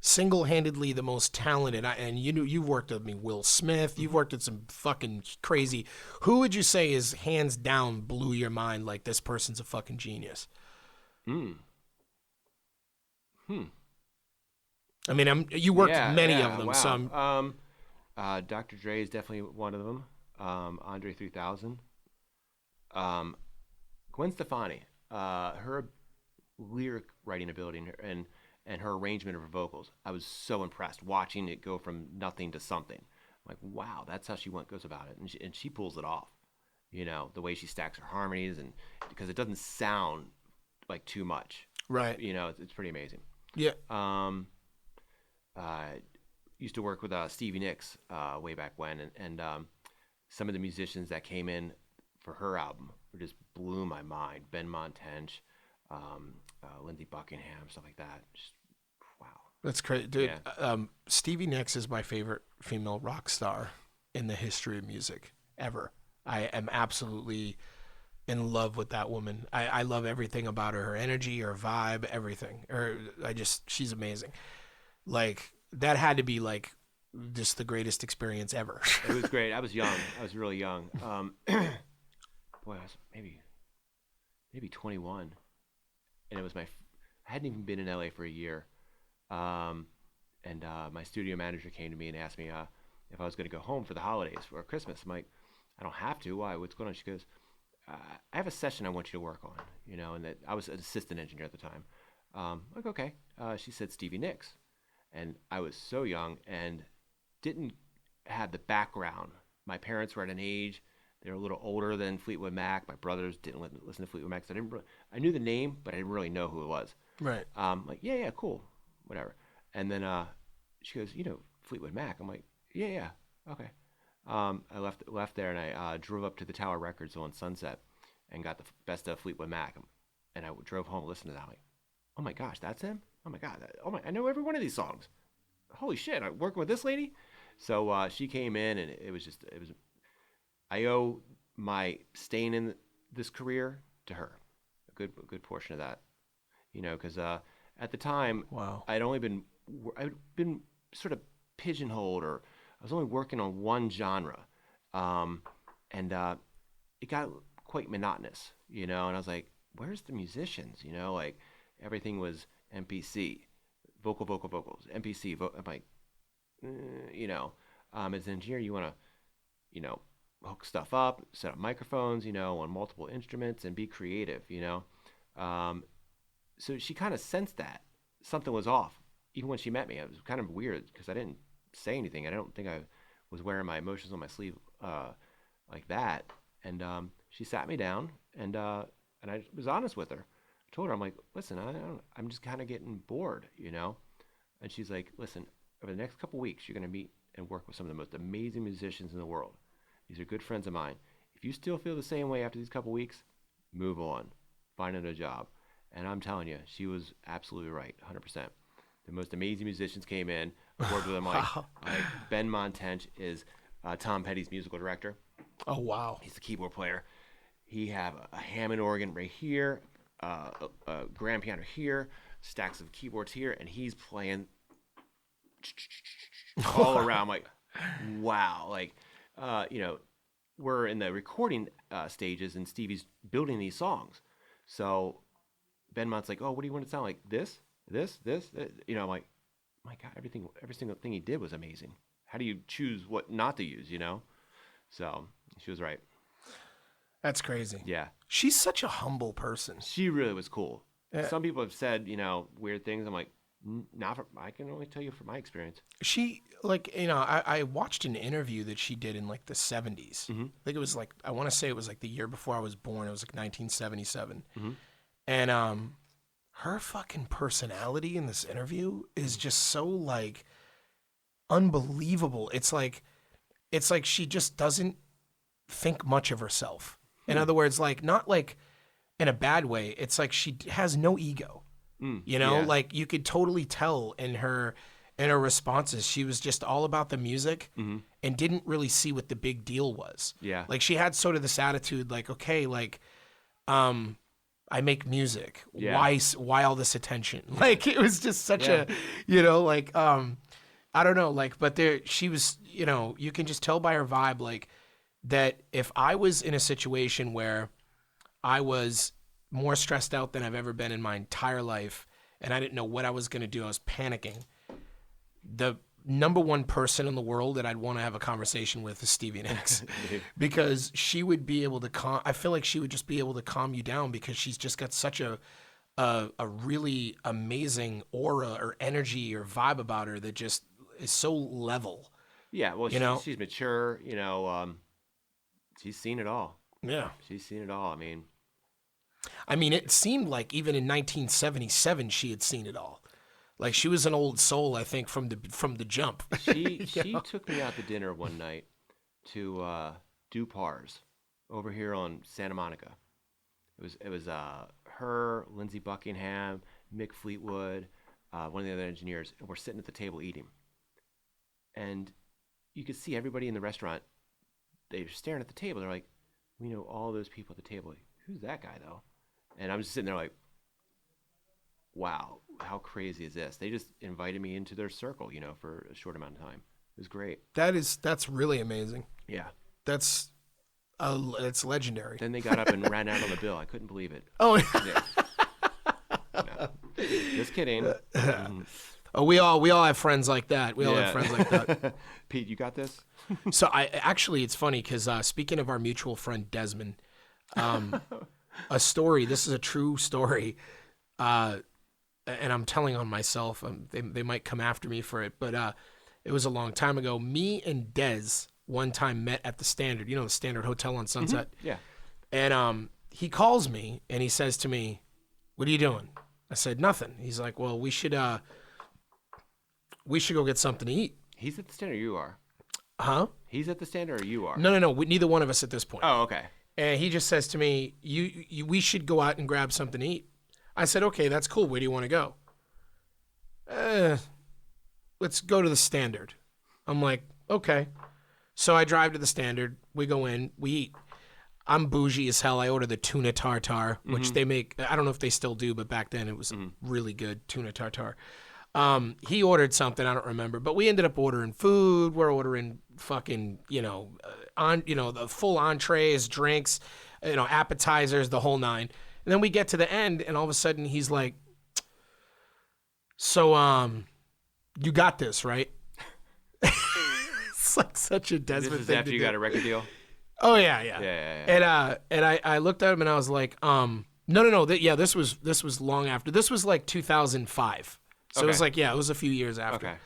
single-handedly the most talented, and you've worked with me, Will Smith, you've worked with some fucking crazy, who would you say is hands down blew your mind, like this person's a fucking genius? I mean, you worked with many of them, wow. so I'm, Dr. Dre is definitely one of them. Andre 3000. Gwen Stefani, her lyric writing ability and her arrangement of her vocals, I was so impressed watching it go from nothing to something. I'm like, wow, that's how she goes about it, and she pulls it off. You know, the way she stacks her harmonies, and because it doesn't sound like too much. right. You know, it's pretty amazing. Yeah. Used to work with Stevie Nicks way back when, and some of the musicians that came in for her album just blew my mind. Ben Montench, Lindsey Buckingham, stuff like that. Just wow. That's crazy, dude. Yeah. Stevie Nicks is my favorite female rock star in the history of music ever. I am absolutely in love with that woman. I love everything about her, her energy, her vibe, everything. She's amazing. Like, that had to be like just the greatest experience ever. It was great. I was young. I was really young. Boy, I was maybe 21, and it was I hadn't even been in LA for a year. And my studio manager came to me and asked me if I was going to go home for the holidays for Christmas. I'm like, I don't have to. Why? What's going on? She goes, I have a session I want you to work on, you know, and that I was an assistant engineer at the time. Like, okay. She said Stevie Nicks. And I was so young and didn't have the background. My parents were at an age, they were a little older than Fleetwood Mac. My brothers didn't listen to Fleetwood Mac. So I knew the name, but I didn't really know who it was. Right. Like, yeah, cool, whatever. And then she goes, you know, Fleetwood Mac. I'm like, yeah, okay. I left there, and I drove up to the Tower Records on Sunset and got the best of Fleetwood Mac. And I drove home, listened to that. I'm like, oh my gosh, that's him. Oh my God, I know every one of these songs. Holy shit, I'm working with this lady. So she came in, and it was. I owe my staying in this career to her, a good portion of that, you know, because at the time, Wow. I'd been sort of pigeonholed, or I was only working on one genre, and it got quite monotonous, you know. And I was like, where's the musicians, you know? Like, everything was MPC, vocals, MPC. I'm like, you know, as an engineer, you want to, you know, hook stuff up, set up microphones, you know, on multiple instruments, and be creative, you know. So she kind of sensed that something was off, even when she met me. It was kind of weird because I didn't say anything. I don't think I was wearing my emotions on my sleeve like that. And she sat me down, and I was honest with her. I told her, I'm like, listen, I'm just kind of getting bored, you know? And she's like, listen, over the next couple weeks, you're going to meet and work with some of the most amazing musicians in the world. These are good friends of mine. If you still feel the same way after these couple weeks, move on. Find another job. And I'm telling you, she was absolutely right, 100%. The most amazing musicians came in. I worked with them like Ben Montench is Tom Petty's musical director. Oh, wow. He's the keyboard player. He have a Hammond organ right here, a grand piano here, stacks of keyboards here, and he's playing all around. Like, wow. Like, you know, we're in the recording stages, and Stevie's building these songs. So Ben Mont's like, oh, what do you want it to sound like? This? You know, I'm like, my God, every single thing he did was amazing. How do you choose what not to use, you know? So she was right. That's crazy. Yeah. She's such a humble person. She really was cool. Some people have said, you know, weird things. I'm like, I can only tell you from my experience. She, like, you know, I watched an interview that she did in like the 70s. Mm-hmm. I think it was like, I want to say it was like the year before I was born. It was like 1977. Mm-hmm. And her fucking personality in this interview is just so like unbelievable. It's like she just doesn't think much of herself. In other words, like, not like in a bad way. It's like she has no ego. You know, yeah. like you could totally tell in her responses, she was just all about the music and didn't really see what the big deal was. Yeah. Like she had sort of this attitude, like, okay, like, I make music. Yeah. Why all this attention? Like it was just such a, you know, like, I don't know, like, but she was, you know, you can just tell by her vibe, like, that if I was in a situation where I was more stressed out than I've ever been in my entire life, and I didn't know what I was going to do, I was panicking, the number one person in the world that I'd want to have a conversation with is Stevie Nicks. Because she would be able to I feel like she would just be able to calm you down, because she's just got such a really amazing aura or energy or vibe about her that just is so level. Yeah, well, she's mature, you know, she's seen it all. Yeah. She's seen it all. I mean, it seemed like even in 1977 she had seen it all. Like she was an old soul, I think, from the jump. She took me out to dinner one night to Dupar's over here on Santa Monica. It was her, Lindsey Buckingham, Mick Fleetwood, one of the other engineers, and we're sitting at the table eating. And you could see everybody in the restaurant. They're staring at the table. They're like, we know all those people at the table. Like, who's that guy though? And I'm just sitting there like, wow, how crazy is this? They just invited me into their circle, you know, for a short amount of time. It was great. That's really amazing. Yeah. That's legendary. Then they got up and ran out on the bill. I couldn't believe it. Oh, yeah. No. Just kidding. Oh, we all have friends like that. We all have friends like that. Pete, you got this? So it's funny because speaking of our mutual friend Desmond, a story. This is a true story, and I'm telling on myself. They might come after me for it, but it was a long time ago. Me and Des one time met at the Standard. You know, the Standard Hotel on Sunset. Mm-hmm. Yeah. And he calls me and he says to me, "What are you doing?" I said, "Nothing." He's like, "Well, we should go get something to eat." He's at the Standard, or you are? Huh? He's at the Standard, or you are? No. Neither one of us at this point. Oh, okay. And he just says to me, we should go out and grab something to eat. I said, okay, that's cool. Where do you want to go? Let's go to the Standard. I'm like, okay. So I drive to the Standard. We go in. We eat. I'm bougie as hell. I order the tuna tartare, which they make. I don't know if they still do, but back then it was really good tuna tartare. He ordered something, I don't remember, but we ended up ordering food. We're ordering fucking, the full entrees, drinks, appetizers, the whole nine. And then we get to the end, and all of a sudden he's like, "So, you got this, right?" It's like such a Desmond thing. This is after you got a record deal? Oh yeah. Yeah. And I looked at him and I was like, no. This was long after. This was like 2005. So it was like, it was a few years after. Okay.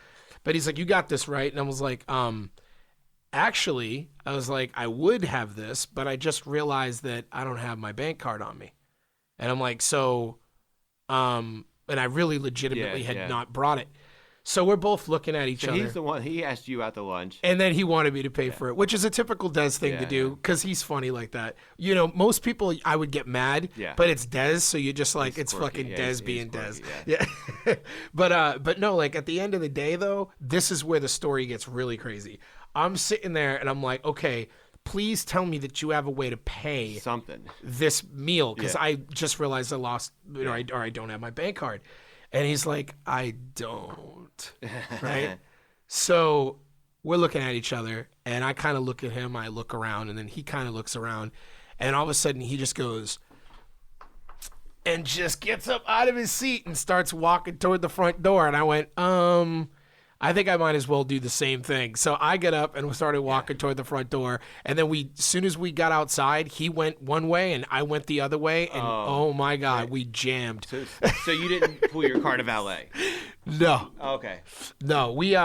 But he's like, you got this, right? And I was like, actually, I was like, I would have this, but I just realized that I don't have my bank card on me. And I'm like, so, and I really legitimately had not brought it. So we're both looking at each other. He's the one, he asked you out to lunch. And then he wanted me to pay for it, which is a typical Des thing to do because he's funny like that. You know, most people, I would get mad, but it's Des, so you're just like, it's quirky. fucking Des being Des. Yeah. But no, like at the end of the day, though, this is where the story gets really crazy. I'm sitting there and I'm like, okay, please tell me that you have a way to pay something this meal because I just realized I lost, or I don't have my bank card. And he's like, I don't, right? So we're looking at each other, and I kind of look at him, I look around, and then he kind of looks around, and all of a sudden he just goes, and just gets up out of his seat and starts walking toward the front door. And I went, I think I might as well do the same thing. So I get up and we started walking toward the front door. And then as soon as we got outside, he went one way and I went the other way. And oh my God, we jammed. So you didn't pull your card of valet? No. Okay. No, we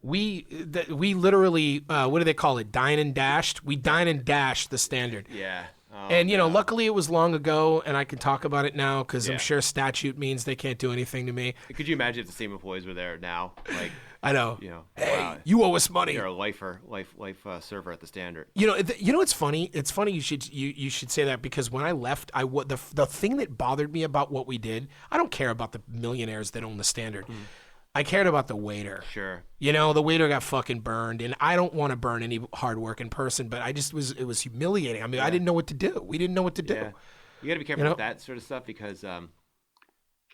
literally, what do they call it? Dine and dashed. We dine and dashed the standard. Yeah. And, you know, luckily it was long ago, and I can talk about it now because I'm sure statute means they can't do anything to me. Could you imagine if the same employees were there now? Like, I know. You know, hey, wow. You owe us money. You're a life server at the Standard. You know, it's funny. It's funny you should say that because when I left, the thing that bothered me about what we did, I don't care about the millionaires that own the Standard. I cared about the waiter. Sure. You know, the waiter got fucking burned, and I don't want to burn any hardworking person, but it was humiliating. I mean, I didn't know what to do. We didn't know what to do. Yeah. You got to be careful with that sort of stuff because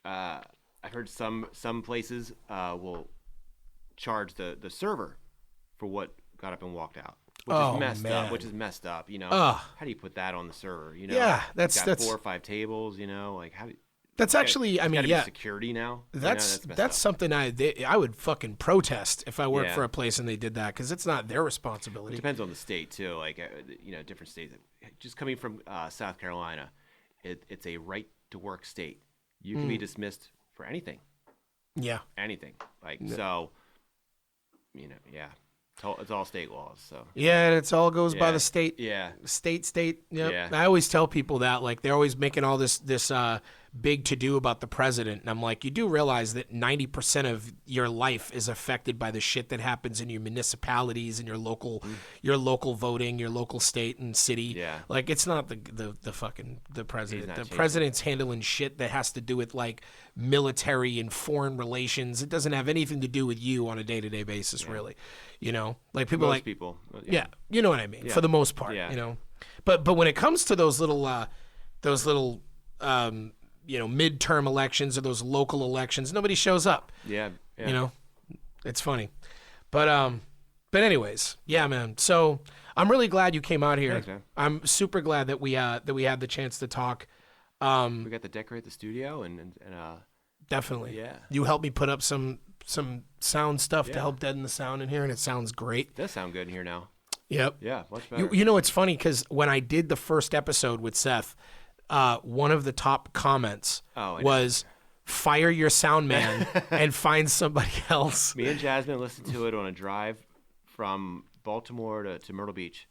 I've heard some places will charge the server for what got up and walked out, which is messed up. You know, how do you put that on the server? You know, that's 4 or 5 tables. You know, like how do you, That's actually, I mean, be yeah. security now. That's something I would fucking protest if I worked for a place and they did that because it's not their responsibility. It depends on the state too. Like different states. Just coming from South Carolina, it's a right to work state. You can be dismissed for anything. Yeah. Anything. So. It's all state laws. So yeah, and it all goes by the state. Yeah. State. Yep. Yeah. I always tell people that, like, they're always making all this big to do about the president, and I'm like, you do realize that 90% of your life is affected by the shit that happens in your municipalities and your local voting, your local state and city. Yeah. Like, it's not the president. The president's handling shit that has to do with like military and foreign relations. It doesn't have anything to do with you on a day-to-day basis, really. You know, like people most people. Yeah, you know what I mean. For the most part, you know. But when it comes to those little midterm elections or those local elections, nobody shows up. Yeah. You know, it's funny. But anyways, yeah, man. So I'm really glad you came out here. Thanks, man. I'm super glad that we had the chance to talk. We got to decorate the studio and definitely. Yeah. You helped me put up some sound stuff to help deaden the sound in here, and it sounds great. It does sound good in here now. Yep. Yeah, much better. You know, it's funny because when I did the first episode with Seth, one of the top comments was, fire your sound man and find somebody else. Me and Jasmine listened to it on a drive from Baltimore to Myrtle Beach.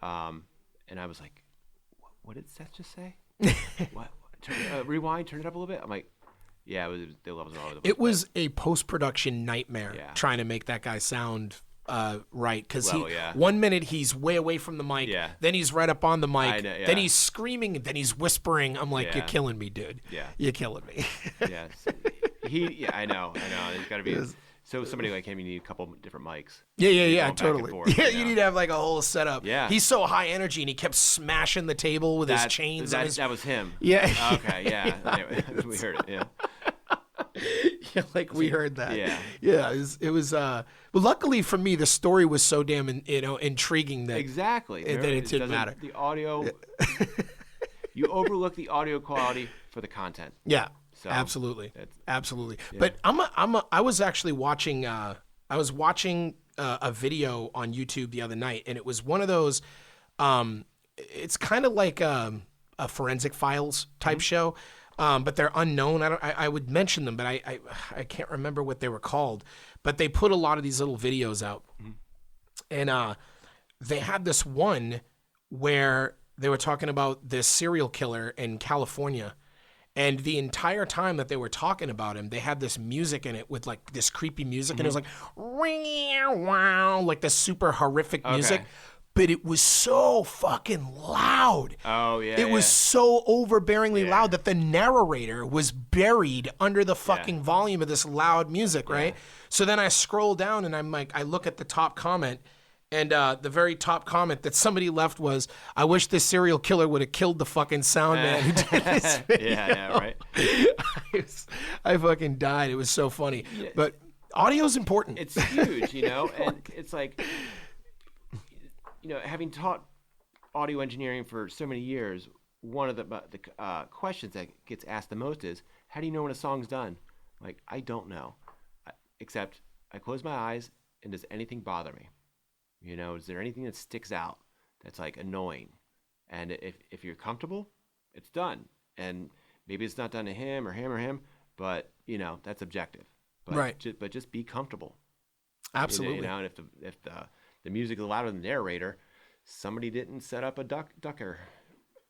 And I was like, what did Seth just say? What? Rewind, turn it up a little bit. I'm like, yeah, the levels are all over the place. It was a post-production nightmare trying to make that guy sound right, because 1 minute he's way away from the mic, then he's right up on the mic, then he's screaming, then he's whispering. I'm like, you're killing me, dude. Yeah, you're killing me. I know. There's got to be. So somebody like him, you need a couple different mics. Yeah, totally. You need to have like a whole setup. Yeah. He's so high energy, and he kept smashing the table with his chains. That was him. Yeah. Okay. Yeah. Anyway, we heard it. Yeah. Yeah, like we heard that. Yeah. It was. But luckily for me, the story was so damn intriguing that exactly that it didn't matter. The audio. You overlook the audio quality for the content. Yeah. So absolutely. Yeah. But I was actually watching. I was watching a video on YouTube the other night, and it was one of those. It's kind of like a Forensic Files type show. but they're unknown. I would mention them, but I can't remember what they were called. But they put a lot of these little videos out, and they had this one where they were talking about this serial killer in California. And the entire time that they were talking about him, they had this music in it with like this creepy music. And it was like, wow, like this super horrific music. But it was so fucking loud. Oh, yeah. It was so overbearingly loud that the narrator was buried under the fucking volume of this loud music, right? So then I scroll down and I'm like, I look at the top comment. And the very top comment that somebody left was, I wish this serial killer would have killed the fucking sound man who did this video. Yeah, right. I fucking died. It was so funny. Yeah. But audio's important. It's huge, you know? And it's like, you know, having taught audio engineering for so many years, one of the questions that gets asked the most is, how do you know when a song's done? Like, I don't know. Except I close my eyes, and does anything bother me? You know, is there anything that sticks out that's like annoying? And if you're comfortable, it's done. And maybe it's not done to him or him, but you know, that's objective. But right. But just be comfortable. Absolutely. You know, and if the music is louder than the narrator, somebody didn't set up a ducker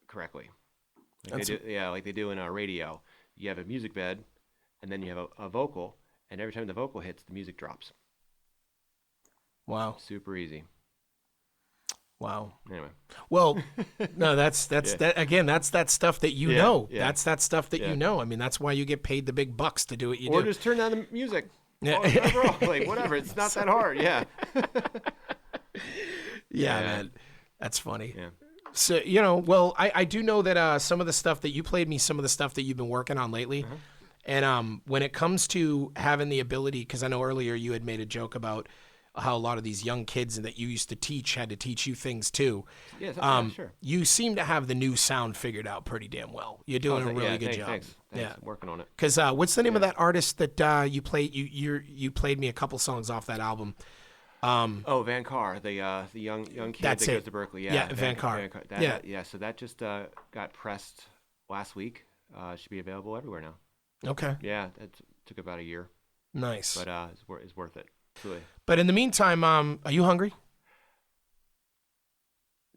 correctly. Like they do in a radio. You have a music bed, and then you have a vocal, and every time the vocal hits, the music drops. Wow. Super easy. Wow. Anyway. Well, no, that's that again, that's that stuff that you know. Yeah. That's that stuff that you know. I mean, that's why you get paid the big bucks to do what you do. Or just turn down the music. Yeah. Like whatever. It's not that hard. Yeah. Yeah, man. That's funny. Yeah. So, you know, well, I do know that some of the stuff that you played me, some of the stuff that you've been working on lately. And when it comes to having the ability, because I know earlier you had made a joke about how a lot of these young kids that you used to teach had to teach you things too. Yeah, sure. You seem to have the new sound figured out pretty damn well. You're doing a really good job. Thanks. Yeah, I'm working on it. Because what's the name of that artist that you played? You played me a couple songs off that album. Van Carr, the young kid that goes to Berkeley. Yeah, Van Carr. So that just got pressed last week. Should be available everywhere now. Okay. Yeah, that took about a year. Nice. But it's worth it. Truly. But in the meantime, are you hungry?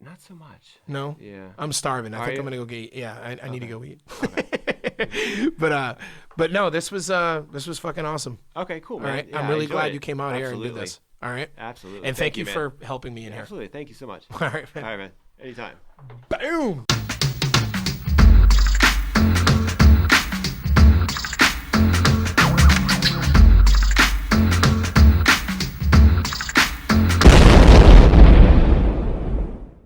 Not so much. No? Yeah. I'm starving. I think I'm gonna go get. Yeah, I need to go eat. Okay. But no, this was fucking awesome. Okay, cool, man. All right, Yeah, I'm really glad you came out here and did Absolutely. this. All right. Absolutely. And thank you for helping me in here. Absolutely. Thank you so much. All right, man. All right, man. Anytime. Boom.